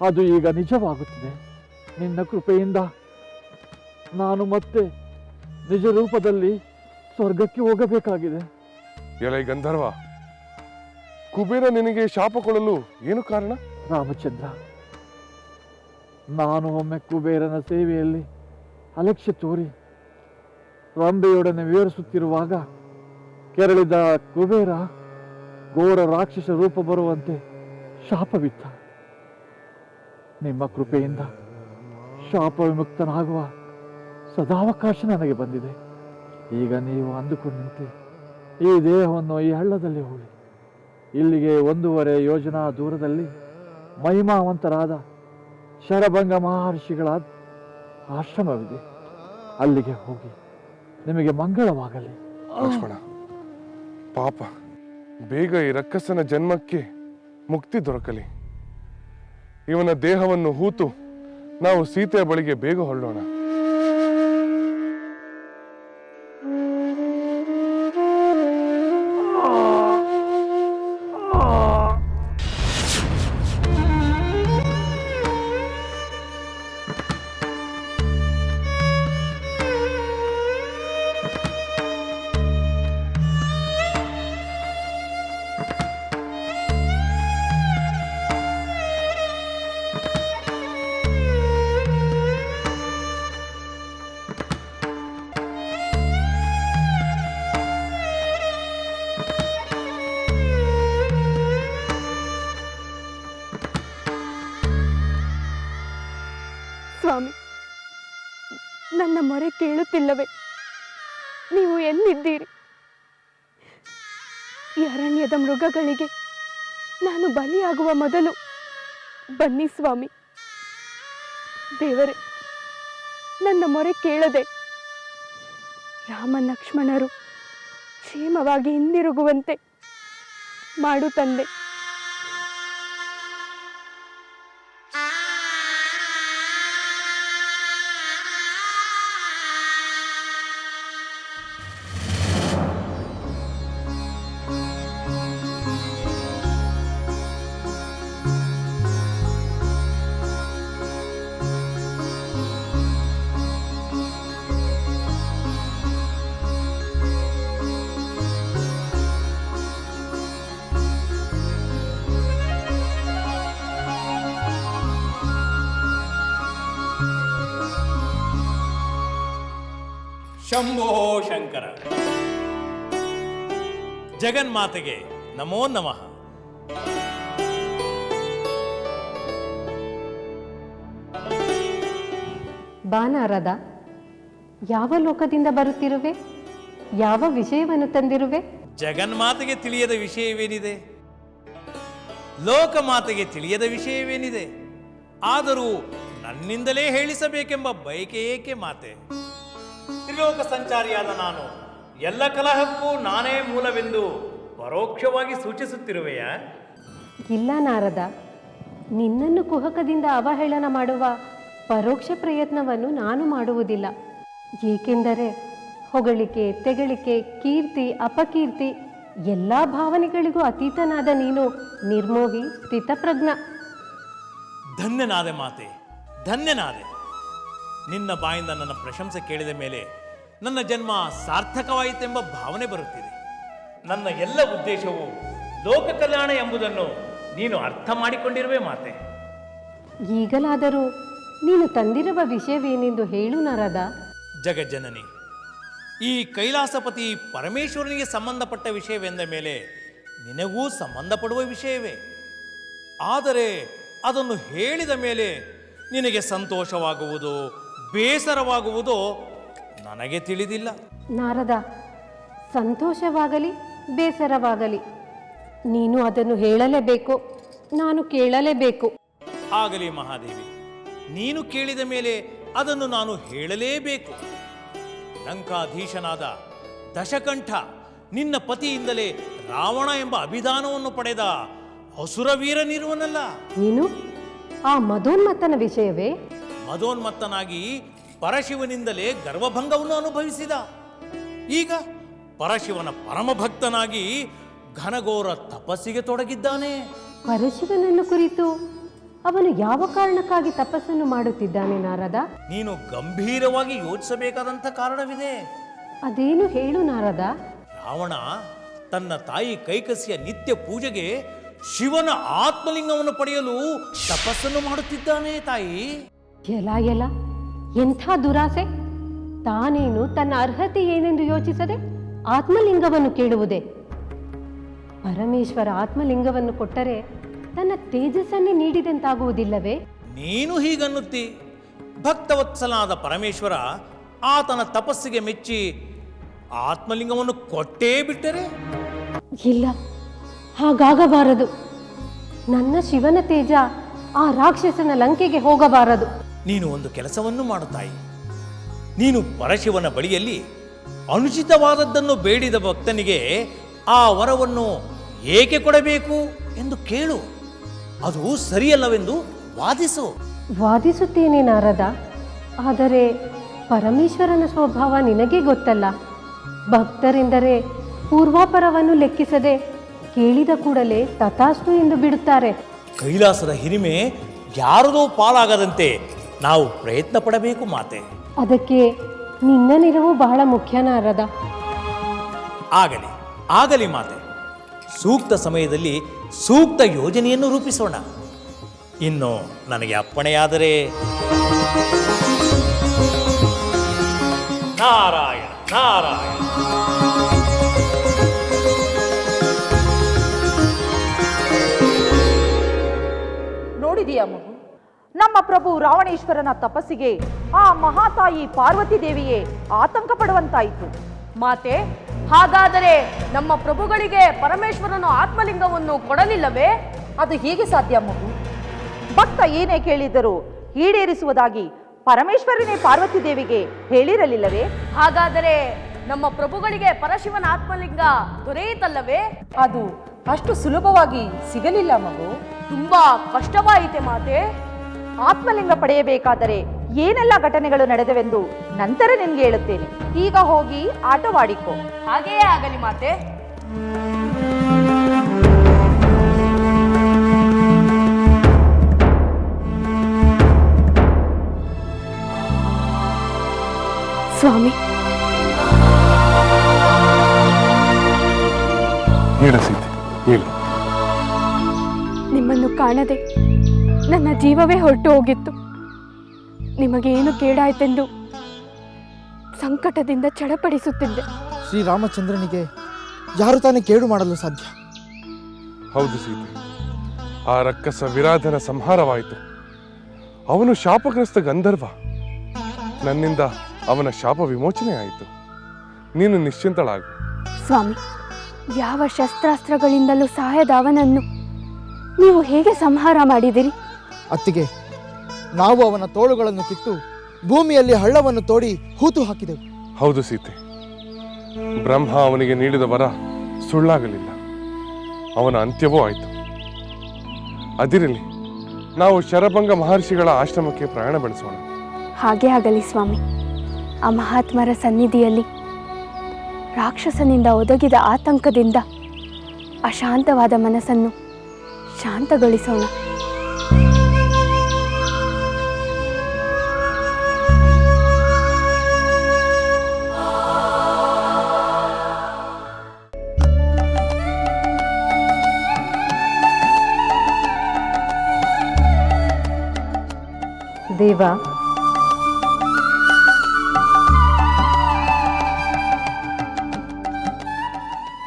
ಅದು ಈಗ ನಿಜವಾಗುತ್ತಿದೆ. ನಿನ್ನ ಕೃಪೆಯಿಂದ ನಾನು ಮತ್ತೆ ನಿಜ ರೂಪದಲ್ಲಿ ಸ್ವರ್ಗಕ್ಕೆ ಹೋಗಬೇಕಾಗಿದೆ. ಎಲೈ ಗಂಧರ್ವ, ಕುಬೇರ ನಿನಗೆ ಶಾಪ ಕೊಡಲು ಏನು ಕಾರಣ? ರಾಮಚಂದ್ರ, ನಾನು ಒಮ್ಮೆ ಕುಬೇರನ ಸೇವೆಯಲ್ಲಿ ಅಲಕ್ಷ್ಯ ತೋರಿ ರಂಬೆಯೊಡನೆ ವಿವರಿಸುತ್ತಿರುವಾಗ ಕೆರಳಿದ ಕುಬೇರ ಘೋರ ರಾಕ್ಷಸ ರೂಪ ಬರುವಂತೆ ಶಾಪವಿತ್ತ. ನಿಮ್ಮ ಕೃಪೆಯಿಂದ ಶಾಪ ವಿಮುಕ್ತನಾಗುವ ಸದಾವಕಾಶ ನನಗೆ ಬಂದಿದೆ. ಈಗ ನೀವು ಅಂದುಕೊಂಡಂತೆ ಈ ದೇಹವನ್ನು ಈ ಹಳ್ಳದಲ್ಲಿ ಹೂಳಿ ಇಲ್ಲಿಗೆ 1.5 ಯೋಜನಾ ದೂರದಲ್ಲಿ ಮಹಿಮಾವಂತರಾದ ಶರಭಂಗ ಮಹರ್ಷಿಗಳ ಆಶ್ರಮವಿದೆ. ಅಲ್ಲಿಗೆ ಹೋಗಿ ನಿಮಗೆ ಮಂಗಳವಾಗಲಿ. ಲಕ್ಷ್ಮಣ, ಪಾಪ, ಬೇಗ ಈ ರಕ್ಕಸನ ಜನ್ಮಕ್ಕೆ ಮುಕ್ತಿ ದೊರಕಲಿ. ಇವನ ದೇಹವನ್ನು ಹೂತು ನಾವು ಸೀತೆಯ ಬಳಿಗೆ ಬೇಗ ಹೊರಡೋಣ. ಸ್ವಾಮಿ, ನನ್ನ ಮೊರೆ ಕೇಳುತ್ತಿಲ್ಲವೇ? ನೀವು ಎಲ್ಲಿದ್ದೀರಿ? ಈ ಅರಣ್ಯದ ಮೃಗಗಳಿಗೆ ನಾನು ಬಲಿಯಾಗುವ ಮೊದಲು ಬನ್ನಿ ಸ್ವಾಮಿ. ದೇವರೇ, ನನ್ನ ಮೊರೆ ಕೇಳದೆ ರಾಮ ಲಕ್ಷ್ಮಣರು ಕ್ಷೇಮವಾಗಿ ಹಿಂದಿರುಗುವಂತೆ ಮಾಡು ತಂದೆ. ಶಂಭೋ ಶಂಕರ. ಜಗನ್ಮಾತೆಗೆ ನಮೋ ನಮಃ. ಬಾ ನಾರದ, ಯಾವ ಲೋಕದಿಂದ ಬರುತ್ತಿರುವೆ? ಯಾವ ವಿಷಯವನ್ನು ತಂದಿರುವೆ? ಜಗನ್ಮಾತೆಗೆ ತಿಳಿಯದ ವಿಷಯವೇನಿದೆ? ಲೋಕಮಾತೆಗೆ ತಿಳಿಯದ ವಿಷಯವೇನಿದೆ? ಆದರೂ ನನ್ನಿಂದಲೇ ಹೇಳಿಸಬೇಕೆಂಬ ಬಯಕೆ ಏಕೆ ಮಾತೆ? ತ್ರಿಲೋಕ ಸಂಚಾರಿಯಾದ ನಾನು ಎಲ್ಲ ಕಲಹಕ್ಕೂ ನಾನೇ ಮೂಲವೆಂದು ಪರೋಕ್ಷವಾಗಿ ಸೂಚಿಸುತ್ತಿರುವೆಯಾ? ಇಲ್ಲ ನಾರದ, ನಿನ್ನನ್ನು ಕುಹಕದಿಂದ ಅವಹೇಳನ ಮಾಡುವ ಪರೋಕ್ಷ ಪ್ರಯತ್ನವನ್ನು ನಾನು ಮಾಡುವುದಿಲ್ಲ. ಏಕೆಂದರೆ ಹೊಗಳಿಕೆ, ತೆಗಳಿಕೆ, ಕೀರ್ತಿ, ಅಪಕೀರ್ತಿ ಎಲ್ಲ ಭಾವನೆಗಳಿಗೂ ಅತೀತನಾದ ನೀನು ನಿರ್ಮೋಹಿ, ಸ್ಥಿತಪ್ರಜ್ಞ. ಧನ್ಯನಾದೆ ಮಾತೆ, ಧನ್ಯನಾದೆ. ನಿನ್ನ ಬಾಯಿಂದ ನನ್ನ ಪ್ರಶಂಸೆ ಕೇಳಿದ ಮೇಲೆ ನನ್ನ ಜನ್ಮ ಸಾರ್ಥಕವಾಯಿತೆಂಬ ಭಾವನೆ ಬರುತ್ತಿದೆ. ನನ್ನ ಎಲ್ಲ ಉದ್ದೇಶವು ಲೋಕ ಕಲ್ಯಾಣ ಎಂಬುದನ್ನು ನೀನು ಅರ್ಥ ಮಾಡಿಕೊಂಡಿರುವೆ ಮಾತೆ. ಈಗಲಾದರೂ ನೀನು ತಂದಿರುವ ವಿಷಯವೇನೆಂದು ಹೇಳು ನಾರದ. ಜಗಜ್ಜನನಿ, ಈ ಕೈಲಾಸಪತಿ ಪರಮೇಶ್ವರನಿಗೆ ಸಂಬಂಧಪಟ್ಟ ವಿಷಯವೆಂದ ಮೇಲೆ ನಿನಗೂ ಸಂಬಂಧಪಡುವ ವಿಷಯವೇ. ಆದರೆ ಅದನ್ನು ಹೇಳಿದ ಮೇಲೆ ನಿನಗೆ ಸಂತೋಷವಾಗುವುದೋ ಬೇಸರವಾಗುವುದೋ ನನಗೆ ತಿಳಿದಿಲ್ಲ. ನಾರದ, ಸಂತೋಷವಾಗಲಿ ಬೇಸರವಾಗಲಿ ನೀನು ಅದನ್ನು ಹೇಳಲೇಬೇಕು, ನಾನು ಕೇಳಲೇಬೇಕು. ಆಗಲಿ ಮಹಾದೇವಿ, ನೀನು ಕೇಳಿದ ಮೇಲೆ ಅದನ್ನು ನಾನು ಹೇಳಲೇಬೇಕು. ಲಂಕಾಧೀಶನಾದ ದಶಕಂಠ ನಿನ್ನ ಪತಿಯಿಂದಲೇ ರಾವಣ ಎಂಬ ಅಭಿಧಾನವನ್ನು ಪಡೆದ ಅಸುರವೀರನಿರುವನಲ್ಲ. ನೀನು ಆ ಮದೋನ್ಮತ್ತನ ವಿಷಯವೇ? ಮದೋನ್ಮತ್ತನಾಗಿ ಪರಶಿವನಿಂದಲೇ ಗರ್ವಭಂಗವನ್ನು ಅನುಭವಿಸಿದ. ಈಗ ಪರಶಿವನ ಪರಮಭಕ್ತನಾಗಿ ಘನಘೋರ ತಪಸ್ಸಿಗೆ ತೊಡಗಿದ್ದಾನೆ. ಪರಶಿವನನ್ನು ಕುರಿತು ಅವನು ಯಾವ ಕಾರಣಕ್ಕಾಗಿ ತಪಸ್ಸನ್ನು ಮಾಡುತ್ತಿದ್ದಾನೆ ನಾರದ? ನೀನು ಗಂಭೀರವಾಗಿ ಯೋಚಿಸಬೇಕಾದಂಥ ಕಾರಣವಿದೆ. ಅದೇನು ಹೇಳು ನಾರದ. ರಾವಣ ತನ್ನ ತಾಯಿ ಕೈಕಸಿಯ ನಿತ್ಯ ಪೂಜೆಗೆ ಶಿವನ ಆತ್ಮಲಿಂಗವನ್ನು ಪಡೆಯಲು ತಪಸ್ಸನ್ನು ಮಾಡುತ್ತಿದ್ದಾನೆ ತಾಯಿ. ಎಲ ಎಂಥ ದುರಾಸೆ! ತಾನೇನು ತನ್ನ ಅರ್ಹತೆ ಏನೆಂದು ಯೋಚಿಸದೆ ಆತ್ಮಲಿಂಗವನ್ನು ಕೇಳುವುದೇ? ಪರಮೇಶ್ವರ ಆತ್ಮಲಿಂಗವನ್ನು ಕೊಟ್ಟರೆ ತನ್ನ ತೇಜಸ್ಸನ್ನೇ ನೀಡಿದಂತಾಗುವುದಿಲ್ಲವೇ? ನೀನು ಹೀಗನ್ನುತ್ತಿ. ಭಕ್ತವತ್ಸಲಾದ ಪರಮೇಶ್ವರ ಆತನ ತಪಸ್ಸಿಗೆ ಮೆಚ್ಚಿ ಆತ್ಮಲಿಂಗವನ್ನು ಕೊಟ್ಟೇ ಬಿಟ್ಟರೆ? ಇಲ್ಲ, ಹಾಗಾಗಬಾರದು. ನನ್ನ ಶಿವನ ತೇಜ ಆ ರಾಕ್ಷಸನ ಲಂಕೆಗೆ ಹೋಗಬಾರದು. ನೀನು ಒಂದು ಕೆಲಸವನ್ನು ಮಾಡುತ್ತಾಯಿ. ನೀನು ಪರಶಿವನ ಬಳಿಯಲ್ಲಿ ಅನುಚಿತವಾದದ್ದನ್ನು ಬೇಡಿದ ಭಕ್ತನಿಗೆ ಆ ವರವನ್ನು ಏಕೆ ಕೊಡಬೇಕು ಎಂದು ಕೇಳು. ಅದು ಸರಿಯಲ್ಲವೆಂದು ವಾದಿಸು. ವಾದಿಸುತ್ತೇನೆ ನಾರದ. ಆದರೆ ಪರಮೇಶ್ವರನ ಸ್ವಭಾವ ನಿನಗೆ ಗೊತ್ತಲ್ಲ. ಭಕ್ತರೆಂದರೆ ಪೂರ್ವಾಪರವನ್ನು ಲೆಕ್ಕಿಸದೆ ಕೇಳಿದ ಕೂಡಲೇ ತಥಾಸ್ತು ಎಂದು ಬಿಡುತ್ತಾರೆ. ಕೈಲಾಸದ ಹಿರಿಮೆ ಯಾರದೋ ಪಾಲಾಗದಂತೆ ನಾವು ಪ್ರಯತ್ನ ಪಡಬೇಕು ಮಾತೆ. ಅದಕ್ಕೆ ನಿನ್ನ ನೆರವು ಬಹಳ ಮುಖ್ಯ ನಾರದ. ಆಗಲಿ ಆಗಲಿ ಮಾತೆ. ಸೂಕ್ತ ಸಮಯದಲ್ಲಿ ಸೂಕ್ತ ಯೋಜನೆಯನ್ನು ರೂಪಿಸೋಣ. ಇನ್ನು ನನಗೆ ಅಪ್ಪಣೆಯಾದರೆ. ನಾರಾಯಣ ನಾರಾಯಣ. ನೋಡಿದೆಯಾ ಮಗು, ನಮ್ಮ ಪ್ರಭು ರಾವಣೇಶ್ವರನ ತಪಸ್ಸಿಗೆ ಆ ಮಹಾತಾಯಿ ಪಾರ್ವತಿ ದೇವಿಯೇ ಆತಂಕ ಪಡುವಂತಾಯಿತು. ಮಾತೆ, ಹಾಗಾದರೆ ನಮ್ಮ ಪ್ರಭುಗಳಿಗೆ ಪರಮೇಶ್ವರನು ಆತ್ಮಲಿಂಗವನ್ನು ಕೊಡಲಿಲ್ಲವೇ? ಅದು ಹೇಗೆ ಸಾಧ್ಯ ಮಗು? ಭಕ್ತ ಏನೇ ಕೇಳಿದರೂ ಈಡೇರಿಸುವುದಾಗಿ ಪರಮೇಶ್ವರನೇ ಪಾರ್ವತಿ ದೇವಿಗೆ ಹೇಳಿರಲಿಲ್ಲವೇ? ಹಾಗಾದರೆ ನಮ್ಮ ಪ್ರಭುಗಳಿಗೆ ಪರಶಿವನ ಆತ್ಮಲಿಂಗ ದೊರೆಯಿತಲ್ಲವೇ? ಅದು ಅಷ್ಟು ಸುಲಭವಾಗಿ ಸಿಗಲಿಲ್ಲ ಮಗು. ತುಂಬಾ ಕಷ್ಟವಾಯಿತೆ ಮಾತೆ. ಆತ್ಮಲಿಂಗ ಪಡೆಯಬೇಕಾದರೆ ಏನೆಲ್ಲ ಘಟನೆಗಳು ನಡೆದವೆಂದು ನಂತರ ನಿನ್ಗೆ ಹೇಳುತ್ತೇನೆ. ಈಗ ಹೋಗಿ ಆಟವಾಡಿಕೋ. ಹಾಗೆಯೇ ಆಗಲಿ ಮಾತೆ. ಸ್ವಾಮಿ, ಹೇಳ ಸೀತೆ, ಹೇಳು. ನಿಮ್ಮನ್ನು ಕಾಣದೆ ನನ್ನ ಜೀವವೇ ಹೊರಟು ಹೋಗಿತ್ತು. ನಿಮಗೇನು ಕೇಡಾಯ್ತೆಂದು ಸಂಕಟದಿಂದ ಚಡಪಡಿಸುತ್ತಿದ್ದೆ. ಶ್ರೀರಾಮಚಂದ್ರನಿಗೆ ಯಾರು ತಾನೇ ಕೇಡು ಮಾಡಲು ಸಾಧ್ಯ? ಹೌದು ಸೀತೆ, ಆ ರಕ್ಕಸ ವಿರಾಧನ ಸಂಹಾರವಾಯಿತು. ಅವನು ಶಾಪಗ್ರಸ್ತ ಗಂಧರ್ವ. ನನ್ನಿಂದ ಅವನ ಶಾಪ ವಿಮೋಚನೆ ಆಯಿತು. ನೀನು ನಿಶ್ಚಿಂತಳಾಗು. ಸ್ವಾಮಿ, ಯಾವ ಶಸ್ತ್ರಾಸ್ತ್ರಗಳಿಂದಲೂ ಸಹಾಯದ ಅವನನ್ನು ನೀವು ಹೇಗೆ ಸಂಹಾರ ಮಾಡಿದಿರಿ? ಅತ್ತಿಗೆ, ನಾವು ಅವನ ತೋಳುಗಳನ್ನು ಕಿತ್ತು ಭೂಮಿಯಲ್ಲಿ ಹಳ್ಳವನ್ನು ತೋಡಿ ಹೂತು ಹಾಕಿದೆವು. ಹೌದು ಸೀತೆ, ಬ್ರಹ್ಮ ಅವನಿಗೆ ನೀಡಿದ ವರ ಸುಳ್ಳಾಗಲಿಲ್ಲ. ಅವನ ಅಂತ್ಯವೂ ಆಯಿತು. ಅದಿರಲಿ, ನಾವು ಶರಭಂಗ ಮಹರ್ಷಿಗಳ ಆಶ್ರಮಕ್ಕೆ ಪ್ರಯಾಣ ಬೆಳೆಸೋಣ. ಹಾಗೇ ಆಗಲಿ ಸ್ವಾಮಿ. ಆ ಮಹಾತ್ಮರ ಸನ್ನಿಧಿಯಲ್ಲಿ ರಾಕ್ಷಸನಿಂದ ಒದಗಿದ ಆತಂಕದಿಂದ ಅಶಾಂತವಾದ ಮನಸ್ಸನ್ನು ಶಾಂತಗೊಳಿಸೋಣ. ದೇವ,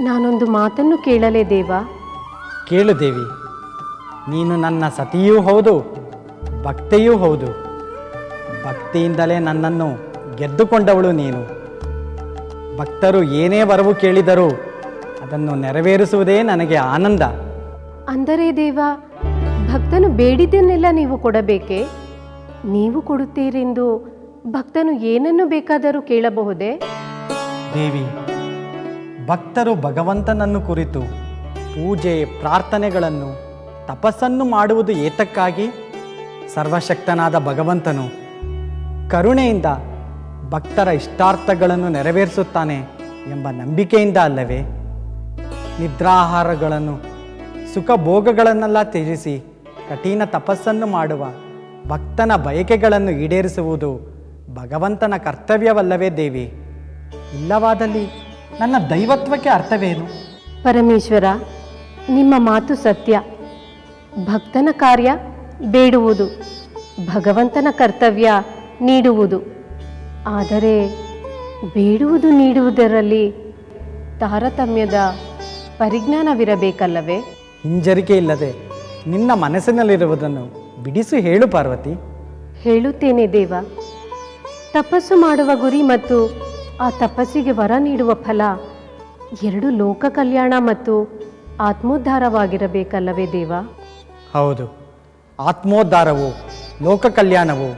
ನಾನೊಂದು ಮಾತನ್ನು ಕೇಳಲೇ ದೇವ? ಕೇಳು ದೇವಿ. ನೀನು ನನ್ನ ಸತಿಯೂ ಹೌದು, ಭಕ್ತೆಯೂ ಹೌದು. ಭಕ್ತಿಯಿಂದಲೇ ನನ್ನನ್ನು ಗೆದ್ದುಕೊಂಡವಳು ನೀನು. ಭಕ್ತರು ಏನೇ ವರವು ಕೇಳಿದರೂ ಅದನ್ನು ನೆರವೇರಿಸುವುದೇ ನನಗೆ ಆನಂದ. ಅಂದರೆ ದೇವ, ಭಕ್ತನು ಬೇಡಿದ್ದನ್ನೆಲ್ಲ ನೀವು ಕೊಡಬೇಕೇ? ನೀವು ಕೊಡುತ್ತೀರೆಂದು ಭಕ್ತನು ಏನನ್ನು ಬೇಕಾದರೂ ಕೇಳಬಹುದೇ? ದೇವಿ, ಭಕ್ತರು ಭಗವಂತನನ್ನು ಕುರಿತು ಪೂಜೆ ಪ್ರಾರ್ಥನೆಗಳನ್ನು ತಪಸ್ಸನ್ನು ಮಾಡುವುದು ಏತಕ್ಕಾಗಿ? ಸರ್ವಶಕ್ತನಾದ ಭಗವಂತನು ಕರುಣೆಯಿಂದ ಭಕ್ತರ ಇಷ್ಟಾರ್ಥಗಳನ್ನು ನೆರವೇರಿಸುತ್ತಾನೆ ಎಂಬ ನಂಬಿಕೆಯಿಂದ ಅಲ್ಲವೇ? ನಿದ್ರಾಹಾರಗಳನ್ನು ಸುಖ ಭೋಗಗಳನ್ನೆಲ್ಲ ತ್ಯಜಿಸಿ ಕಠಿಣ ತಪಸ್ಸನ್ನು ಮಾಡುವ ಭಕ್ತನ ಬಯಕೆಗಳನ್ನು ಈಡೇರಿಸುವುದು ಭಗವಂತನ ಕರ್ತವ್ಯವಲ್ಲವೇ ದೇವಿ? ಇಲ್ಲವಾದಲ್ಲಿ ನನ್ನ ದೈವತ್ವಕ್ಕೆ ಅರ್ಥವೇನು? ಪರಮೇಶ್ವರ, ನಿಮ್ಮ ಮಾತು ಸತ್ಯ. ಭಕ್ತನ ಕಾರ್ಯ ಬೇಡುವುದು, ಭಗವಂತನ ಕರ್ತವ್ಯ ನೀಡುವುದು. ಆದರೆ ಬೇಡುವುದು ನೀಡುವುದರಲ್ಲಿ ತಾರತಮ್ಯದ ಪರಿಜ್ಞಾನವಿರಬೇಕಲ್ಲವೇ? ಹಿಂಜರಿಕೆ ಇಲ್ಲದೆ ನಿನ್ನ ಮನಸ್ಸಿನಲ್ಲಿರುವುದನ್ನು ಬಿಡಿಸಿ ಹೇಳು ಪಾರ್ವತಿ. ಹೇಳುತ್ತೇನೆ ದೇವ. ತಪಸ್ಸು ಮಾಡುವ ಗುರಿ ಮತ್ತು ಆ ತಪಸ್ಸಿಗೆ ವರ ನೀಡುವ ಫಲ ಎರಡು ಲೋಕ ಕಲ್ಯಾಣ ಮತ್ತು ಆತ್ಮೋದ್ಧಾರವಾಗಿರಬೇಕಲ್ಲವೇ ದೇವ? ಹೌದು, ಆತ್ಮೋದ್ಧಾರವು ಲೋಕ ಕಲ್ಯಾಣವು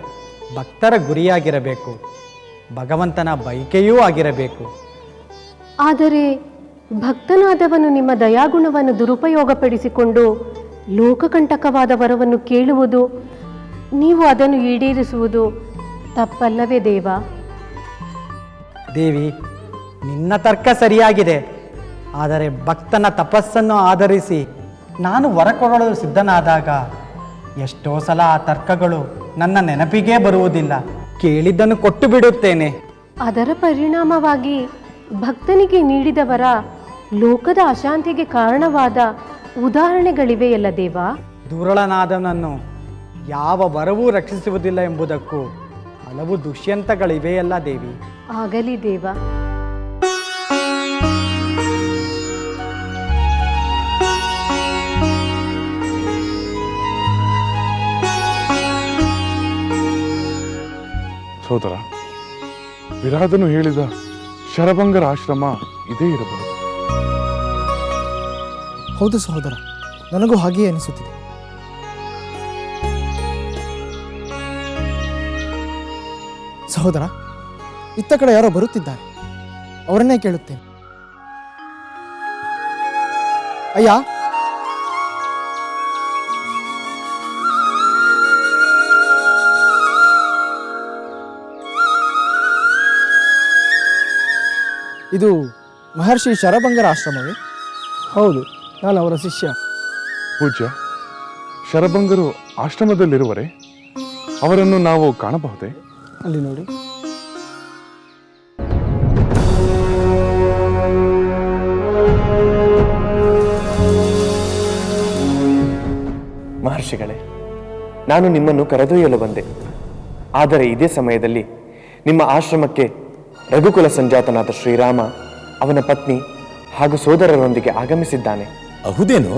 ಭಕ್ತರ ಗುರಿಯಾಗಿರಬೇಕು, ಭಗವಂತನ ಬಯಕೆಯೂ ಆಗಿರಬೇಕು. ಆದರೆ ಭಕ್ತನಾದವನು ನಿಮ್ಮ ದಯಾಗುಣವನ್ನು ದುರುಪಯೋಗಪಡಿಸಿಕೊಂಡು ಲೋಕಕಂಟಕವಾದ ವರವನ್ನು ಕೇಳುವುದು, ನೀವು ಅದನ್ನು ಈಡೇರಿಸುವುದು ತಪ್ಪಲ್ಲವೇ ದೇವ? ದೇವಿ, ನಿನ್ನ ತರ್ಕ ಸರಿಯಾಗಿದೆ. ಆದರೆ ಭಕ್ತನ ತಪಸ್ಸನ್ನು ಆಧರಿಸಿ ನಾನು ವರ ಕೊಡಲು ಸಿದ್ಧನಾದಾಗ ಎಷ್ಟೋ ಸಲ ಆ ತರ್ಕಗಳು ನನ್ನ ನೆನಪಿಗೇ ಬರುವುದಿಲ್ಲ. ಕೇಳಿದ್ದನ್ನು ಕೊಟ್ಟು ಬಿಡುತ್ತೇನೆ. ಅದರ ಪರಿಣಾಮವಾಗಿ ಭಕ್ತನಿಗೆ ನೀಡಿದ ವರ ಲೋಕದ ಅಶಾಂತಿಗೆ ಕಾರಣವಾದ ಉದಾಹರಣೆಗಳಿವೆಯಲ್ಲ ದೇವ? ದುರುಳನಾದವನನ್ನು ಯಾವ ವರವೂ ರಕ್ಷಿಸುವುದಿಲ್ಲ ಎಂಬುದಕ್ಕೂ ಹಲವು ದುಷ್ಯಂತಗಳಿವೆಯಲ್ಲ ದೇವಿ? ಆಗಲಿ ದೇವ. ಸೋದರ, ವಿರಾಧನು ಹೇಳಿದ ಶರಭಂಗರ ಆಶ್ರಮ ಇದೇ ಇರಬಹುದು. ಹೌದು ಸಹೋದರ, ನನಗೂ ಹಾಗೆಯೇ ಅನಿಸುತ್ತಿದೆ. ಸಹೋದರ, ಇತ್ತ ಕಡೆ ಯಾರೋ ಬರುತ್ತಿದ್ದಾರೆ, ಅವರನ್ನೇ ಕೇಳುತ್ತೇನೆ. ಅಯ್ಯ, ಇದು ಮಹರ್ಷಿ ಶರಭಂಗರ ಆಶ್ರಮವೇ? ಹೌದು, ನಾನು ಅವರ ಶಿಷ್ಯ. ಪೂಜ್ಯ, ಶರಭಂಗರು ಆಶ್ರಮದಲ್ಲಿರುವರೆ? ಅವರನ್ನು ನಾವು ಕಾಣಬಹುದೇ? ಅಲ್ಲಿ ನೋಡಿ. ಮಹರ್ಷಿಗಳೇ, ನಾನು ನಿಮ್ಮನ್ನು ಕರೆದೊಯ್ಯಲು ಬಂದೆ. ಆದರೆ ಇದೇ ಸಮಯದಲ್ಲಿ ನಿಮ್ಮ ಆಶ್ರಮಕ್ಕೆ ರಘುಕುಲ ಸಂಜಾತನಾದ ಶ್ರೀರಾಮ, ಅವನ ಪತ್ನಿ ಹಾಗೂ ಸೋದರರೊಂದಿಗೆ ಆಗಮಿಸಿದ್ದಾನೆ. ಹೌದೇನು?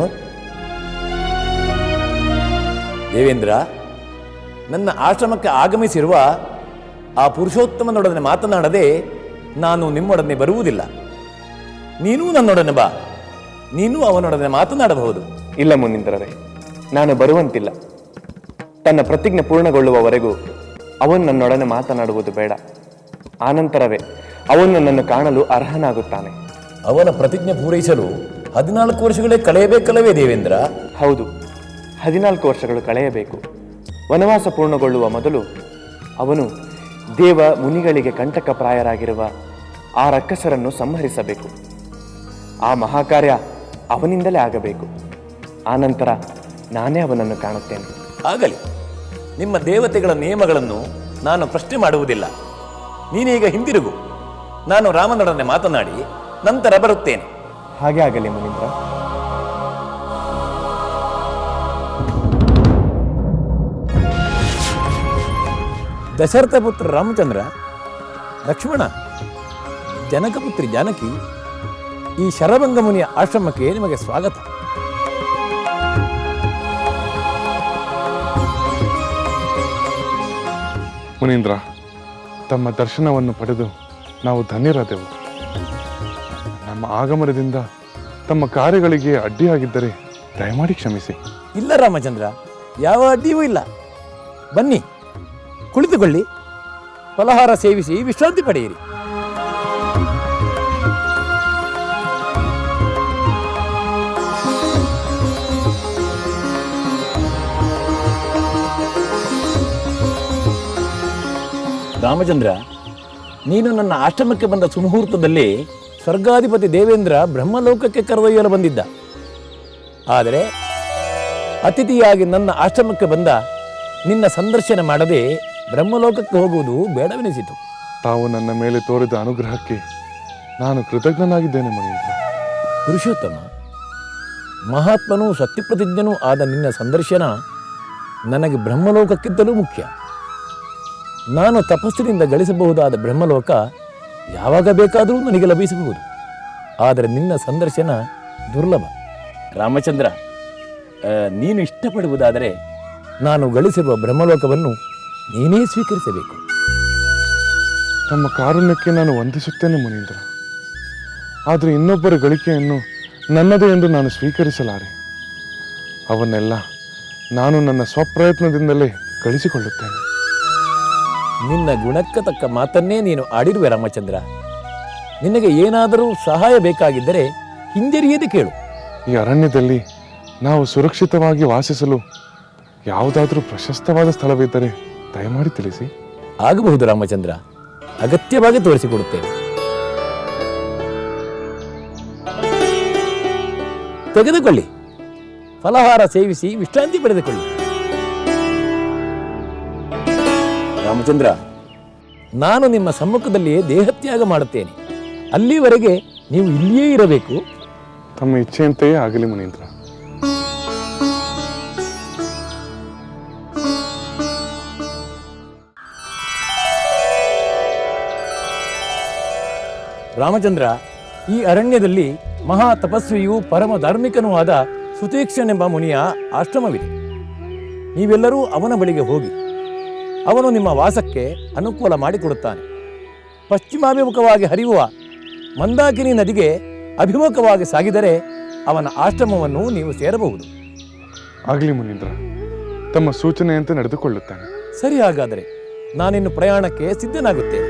ದೇವೇಂದ್ರ, ನನ್ನ ಆಶ್ರಮಕ್ಕೆ ಆಗಮಿಸಿರುವ ಆ ಪುರುಷೋತ್ತಮನೊಡನೆ ಮಾತನಾಡದೆ ನಾನು ನಿಮ್ಮೊಡನೆ ಬರುವುದಿಲ್ಲ. ನೀನೂ ನನ್ನೊಡನೆ ಬಾ. ನೀನು ಅವನೊಡನೆ ಮಾತನಾಡಬಹುದು. ಇಲ್ಲ ಮುನೀಂದ್ರರೇ, ನಾನು ಬರುವಂತಿಲ್ಲ. ತನ್ನ ಪ್ರತಿಜ್ಞೆ ಪೂರ್ಣಗೊಳ್ಳುವವರೆಗೂ ಅವನು ನನ್ನೊಡನೆ ಮಾತನಾಡುವುದು ಬೇಡ. ಆನಂತರವೇ ಅವನು ನನ್ನನ್ನು ಕಾಣಲು ಅರ್ಹನಾಗುತ್ತಾನೆ. ಅವನ ಪ್ರತಿಜ್ಞೆ ಪೂರೈಸಲು 14 ವರ್ಷಗಳೇ ಕಳೆಯಬೇಕಲ್ಲವೇ ದೇವೇಂದ್ರ? ಹೌದು, 14 ವರ್ಷಗಳು ಕಳೆಯಬೇಕು. ವನವಾಸ ಪೂರ್ಣಗೊಳ್ಳುವ ಮೊದಲು ಅವನು ದೇವ ಮುನಿಗಳಿಗೆ ಕಂಟಕಪ್ರಾಯರಾಗಿರುವ ಆ ರಕ್ಕಸರನ್ನು ಸಂಹರಿಸಬೇಕು. ಆ ಮಹಾಕಾರ್ಯ ಅವನಿಂದಲೇ ಆಗಬೇಕು. ಆನಂತರ ನಾನೇ ಅವನನ್ನು ಕಾಣುತ್ತೇನೆ. ಆಗಲಿ, ನಿಮ್ಮ ದೇವತೆಗಳ ನಿಯಮಗಳನ್ನು ನಾನು ಪ್ರಶ್ನೆ ಮಾಡುವುದಿಲ್ಲ. ನೀನೀಗ ಹಿಂದಿರುಗು. ನಾನು ರಾಮನೊಡನೆ ಮಾತನಾಡಿ ನಂತರ ಬರುತ್ತೇನೆ. ಹಾಗೆ ಆಗಲಿ ಮುನೀಂದ್ರ. ದಶರಥ ಪುತ್ರ ರಾಮಚಂದ್ರ, ಲಕ್ಷ್ಮಣ, ಜನಕಪುತ್ರಿ ಜಾನಕಿ, ಈ ಶರಭಂಗ ಮುನಿಯ ಆಶ್ರಮಕ್ಕೆ ನಿಮಗೆ ಸ್ವಾಗತ. ಮುನೀಂದ್ರ, ತಮ್ಮ ದರ್ಶನವನ್ನು ಪಡೆದು ನಾವು ಧನ್ಯರಾದೆವು. ನಮ್ಮ ಆಗಮನದಿಂದ ತಮ್ಮ ಕಾರ್ಯಗಳಿಗೆ ಅಡ್ಡಿಯಾಗಿದ್ದರೆ ದಯಮಾಡಿ ಕ್ಷಮಿಸಿ. ಇಲ್ಲ ರಾಮಚಂದ್ರ, ಯಾವ ಅಡ್ಡಿಯೂ ಇಲ್ಲ. ಬನ್ನಿ, ಕುಳಿತುಕೊಳ್ಳಿ, ಫಲಹಾರ ಸೇವಿಸಿ ವಿಶ್ರಾಂತಿ ಪಡೆಯಿರಿ. ರಾಮಚಂದ್ರ, ನೀನು ನನ್ನ ಆಶ್ರಮಕ್ಕೆ ಬಂದ ಸುಮುಹೂರ್ತದಲ್ಲಿ ಸ್ವರ್ಗಾಧಿಪತಿ ದೇವೇಂದ್ರ ಬ್ರಹ್ಮಲೋಕಕ್ಕೆ ಕರೆದೊಯ್ಯಲು ಬಂದಿದ್ದ. ಆದರೆ ಅತಿಥಿಯಾಗಿ ನನ್ನ ಆಶ್ರಮಕ್ಕೆ ಬಂದ ನಿನ್ನ ಸಂದರ್ಶನ ಮಾಡದೆ ಬ್ರಹ್ಮಲೋಕಕ್ಕೆ ಹೋಗುವುದು ಬೇಡವೆನಿಸಿತು. ತಾವು ನನ್ನ ಮೇಲೆ ತೋರಿದ ಅನುಗ್ರಹಕ್ಕೆ ನಾನು ಕೃತಜ್ಞನಾಗಿದ್ದೇನೆ ಮುನೀಂದ್ರ. ಪುರುಷೋತ್ತಮ, ಮಹಾತ್ಮನೂ ಸತ್ಯಪ್ರತಿಜ್ಞನೂ ಆದ ನಿನ್ನ ಸಂದರ್ಶನ ನನಗೆ ಬ್ರಹ್ಮಲೋಕಕ್ಕಿಂತಲೂ ಮುಖ್ಯ. ನಾನು ತಪಸ್ಸಿನಿಂದ ಗಳಿಸಬಹುದಾದ ಬ್ರಹ್ಮಲೋಕ ಯಾವಾಗ ಬೇಕಾದರೂ ನನಗೆ ಲಭಿಸಬಹುದು. ಆದರೆ ನಿನ್ನ ಸಂದರ್ಶನ ದುರ್ಲಭ. ರಾಮಚಂದ್ರ, ನೀನು ಇಷ್ಟಪಡುವುದಾದರೆ ನಾನು ಗಳಿಸಿರುವ ಬ್ರಹ್ಮಲೋಕವನ್ನು ನೀನೇ ಸ್ವೀಕರಿಸಬೇಕು. ತಮ್ಮ ಕಾರುಣ್ಯಕ್ಕೆ ನಾನು ವಂದಿಸುತ್ತೇನೆ ಮುನೀಂದ್ರ. ಆದರೆ ಇನ್ನೊಬ್ಬರ ಗಳಿಕೆಯನ್ನು ನನ್ನದೇ ಎಂದು ನಾನು ಸ್ವೀಕರಿಸಲಾರೆ. ಅವನ್ನೆಲ್ಲ ನಾನು ನನ್ನ ಸ್ವಪ್ರಯತ್ನದಿಂದಲೇ ಗಳಿಸಿಕೊಳ್ಳುತ್ತೇನೆ. ನಿನ್ನ ಗುಣಕ್ಕೆ ತಕ್ಕ ಮಾತನ್ನೇ ನೀನು ಆಡಿರುವೆ ರಾಮಚಂದ್ರ. ನಿನಗೆ ಏನಾದರೂ ಸಹಾಯ ಬೇಕಾಗಿದ್ದರೆ ಹಿಂದಿರಿಯದೆ ಕೇಳು. ಈ ಅರಣ್ಯದಲ್ಲಿ ನಾವು ಸುರಕ್ಷಿತವಾಗಿ ವಾಸಿಸಲು ಯಾವುದಾದ್ರೂ ಪ್ರಶಸ್ತವಾದ ಸ್ಥಳವಿದ್ದರೆ ದಯಮಾಡಿ ತಿಳಿಸಿ. ಆಗಬಹುದು ರಾಮಚಂದ್ರ, ಅಗತ್ಯವಾಗಿ ತೋರಿಸಿಕೊಡುತ್ತೇನೆ. ತೆಗೆದುಕೊಳ್ಳಿ, ಫಲಹಾರ ಸೇವಿಸಿ ವಿಶ್ರಾಂತಿ ಪಡೆದುಕೊಳ್ಳಿ. ರಾಮಚಂದ್ರ, ನಾನು ನಿಮ್ಮ ಸಮ್ಮುಖದಲ್ಲಿಯೇ ದೇಹತ್ಯಾಗ ಮಾಡುತ್ತೇನೆ. ಅಲ್ಲಿವರೆಗೆ ನೀವು ಇಲ್ಲಿಯೇ ಇರಬೇಕು. ತಮ್ಮ ಇಚ್ಛೆಯಂತೆಯೇ ಆಗಲಿ ಮುನೀಂದ್ರ. ರಾಮಚಂದ್ರ, ಈ ಅರಣ್ಯದಲ್ಲಿ ಮಹಾ ತಪಸ್ವಿಯೂ ಪರಮ ಧಾರ್ಮಿಕನೂ ಆದ ಸುತೀಕ್ಷ್ಣನೆಂಬ ಮುನಿಯ ಆಶ್ರಮವಿದೆ. ನೀವೆಲ್ಲರೂ ಅವನ ಬಳಿಗೆ ಹೋಗಿ ಅವನು ನಿಮ್ಮ ವಾಸಕ್ಕೆ ಅನುಕೂಲ ಮಾಡಿಕೊಡುತ್ತಾನೆ. ಪಶ್ಚಿಮಾಭಿಮುಖವಾಗಿ ಹರಿಯುವ ಮಂದಾಕಿನಿ ನದಿಗೆ ಅಭಿಮುಖವಾಗಿ ಸಾಗಿದರೆ ಅವನ ಆಶ್ರಮವನ್ನು ನೀವು ಸೇರಬಹುದು. ಆಗಲಿ ಮುನೀಂದ್ರ, ತಮ್ಮ ಸೂಚನೆಯಂತೆ ನಡೆದುಕೊಳ್ಳುತ್ತಾನೆ. ಸರಿ, ಹಾಗಾದರೆ ನಾನಿನ್ನು ಪ್ರಯಾಣಕ್ಕೆ ಸಿದ್ಧನಾಗುತ್ತೇನೆ.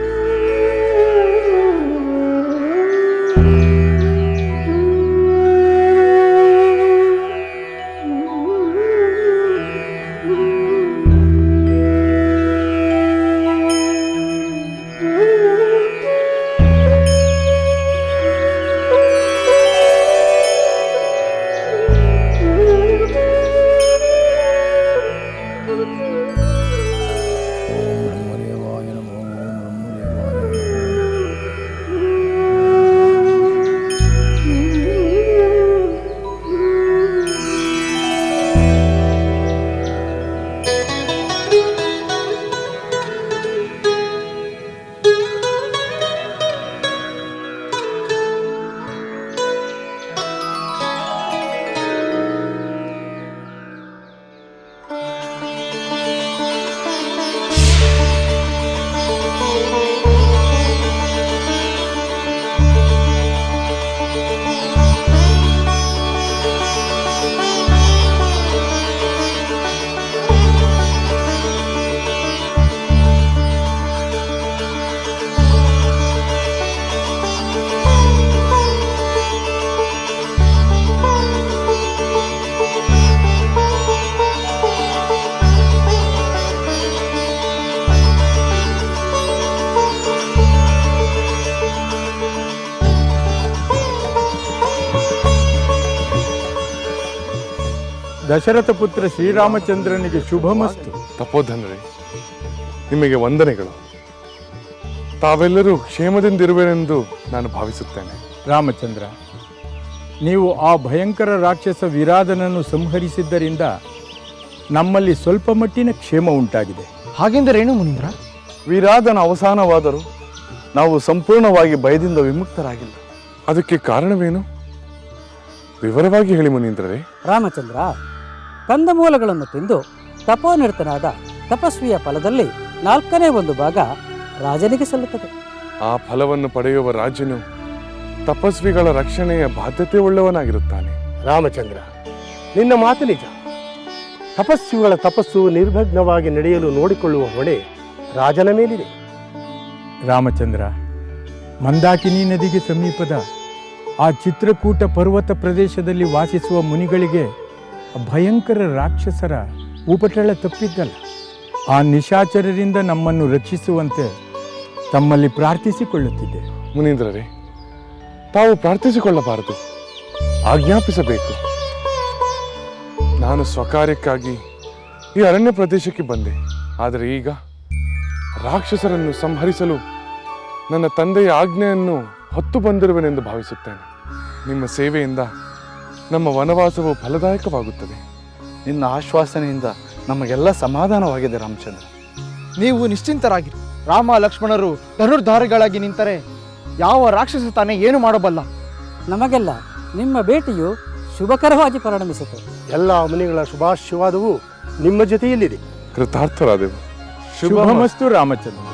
ದಶರಥ ಪುತ್ರ ಶ್ರೀರಾಮಚಂದ್ರನಿಗೆ ಶುಭಮಸ್ತು. ತಪೋಧನರೇ, ನಿಮಗೆ ವಂದನೆಗಳು. ತಾವೆಲ್ಲರೂ ಕ್ಷೇಮದಿಂದಿರುವೆನೆಂದು ನಾನು ಭಾವಿಸುತ್ತೇನೆ. ರಾಮಚಂದ್ರ, ನೀವು ಆ ಭಯಂಕರ ರಾಕ್ಷಸ ವಿರಾಧನನ್ನು ಸಂಹರಿಸಿದ್ದರಿಂದ ನಮ್ಮಲ್ಲಿ ಸ್ವಲ್ಪ ಮಟ್ಟಿನ ಕ್ಷೇಮ ಉಂಟಾಗಿದೆ. ಹಾಗೆಂದರೇನು ಮುನೀಂದ್ರ? ವಿರಾಧನ ಅವಸಾನವಾದರೂ ನಾವು ಸಂಪೂರ್ಣವಾಗಿ ಭಯದಿಂದ ವಿಮುಕ್ತರಾಗಿಲ್ಲ. ಅದಕ್ಕೆ ಕಾರಣವೇನು? ವಿವರವಾಗಿ ಹೇಳಿ ಮುನೀಂದ್ರರೇ. ರಾಮಚಂದ್ರ, ಕಂದಮೂಲಗಳನ್ನು ತಿಂದು ತಪೋನಿರತನಾದ ತಪಸ್ವಿಯ ಫಲದಲ್ಲಿ 4/4 ಭಾಗ ರಾಜನಿಗೆ ಸಲ್ಲುತ್ತದೆ. ಆ ಫಲವನ್ನು ಪಡೆಯುವ ರಾಜನು ತಪಸ್ವಿಗಳ ರಕ್ಷಣೆಯ ಬಾಧ್ಯತೆ ಉಳ್ಳವನಾಗಿರುತ್ತಾನೆ. ರಾಮಚಂದ್ರ, ನಿನ್ನ ಮಾತು ನಿಜ. ತಪಸ್ವಿಗಳ ತಪಸ್ಸು ನಿರ್ವಿಘ್ನವಾಗಿ ನಡೆಯಲು ನೋಡಿಕೊಳ್ಳುವ ಹೊಣೆ ರಾಜನ ಮೇಲಿದೆ. ರಾಮಚಂದ್ರ, ಮಂದಾಕಿನಿ ನದಿಗೆ ಸಮೀಪದ ಆ ಚಿತ್ರಕೂಟ ಪರ್ವತ ಪ್ರದೇಶದಲ್ಲಿ ವಾಸಿಸುವ ಮುನಿಗಳಿಗೆ ಭಯಂಕರ ರಾಕ್ಷಸರ ಉಪಟಳ ತಪ್ಪಿದ್ದಲ್ಲ. ಆ ನಿಶಾಚರರಿಂದ ನಮ್ಮನ್ನು ರಕ್ಷಿಸುವಂತೆ ತಮ್ಮಲ್ಲಿ ಪ್ರಾರ್ಥಿಸಿಕೊಳ್ಳುತ್ತಿದ್ದೆ. ಮುನೀಂದ್ರರೇ, ತಾವು ಪ್ರಾರ್ಥಿಸಿಕೊಳ್ಳಬಾರದು, ಆಜ್ಞಾಪಿಸಬೇಕು. ನಾನು ಸ್ವಕಾರ್ಯಕ್ಕಾಗಿ ಈ ಅರಣ್ಯ ಪ್ರದೇಶಕ್ಕೆ ಬಂದೆ. ಆದರೆ ಈಗ ರಾಕ್ಷಸರನ್ನು ಸಂಹರಿಸಲು ನನ್ನ ತಂದೆಯ ಆಜ್ಞೆಯನ್ನು ಹೊತ್ತು ಬಂದಿರುವೆನೆಂದು ಭಾವಿಸುತ್ತೇನೆ. ನಿಮ್ಮ ಸೇವೆಯಿಂದ ನಮ್ಮ ವನವಾಸವು ಫಲದಾಯಕವಾಗುತ್ತದೆ. ನಿನ್ನ ಆಶ್ವಾಸನೆಯಿಂದ ನಮಗೆಲ್ಲ ಸಮಾಧಾನವಾಗಿದೆ ರಾಮಚಂದ್ರ. ನೀವು ನಿಶ್ಚಿಂತರಾಗಿರಿ. ರಾಮ ಲಕ್ಷ್ಮಣರು ಧನುರ್ಧಾರಿಗಳಾಗಿ ನಿಂತರೆ ಯಾವ ರಾಕ್ಷಸ ತಾನೇ ಏನು ಮಾಡಬಲ್ಲ. ನಮಗೆಲ್ಲ ನಿಮ್ಮ ಭೇಟಿಯು ಶುಭಕರವಾಗಿ ಪರಿಣಮಿಸಿತು. ಎಲ್ಲ ಮುನಿಗಳ ಶುಭಾಶೀರ್ವಾದವು ನಿಮ್ಮ ಜೊತೆಯಲ್ಲಿದೆ. ಕೃತಾರ್ಥರಾದೆವು. ಶುಭಮಸ್ತು ರಾಮಚಂದ್ರ.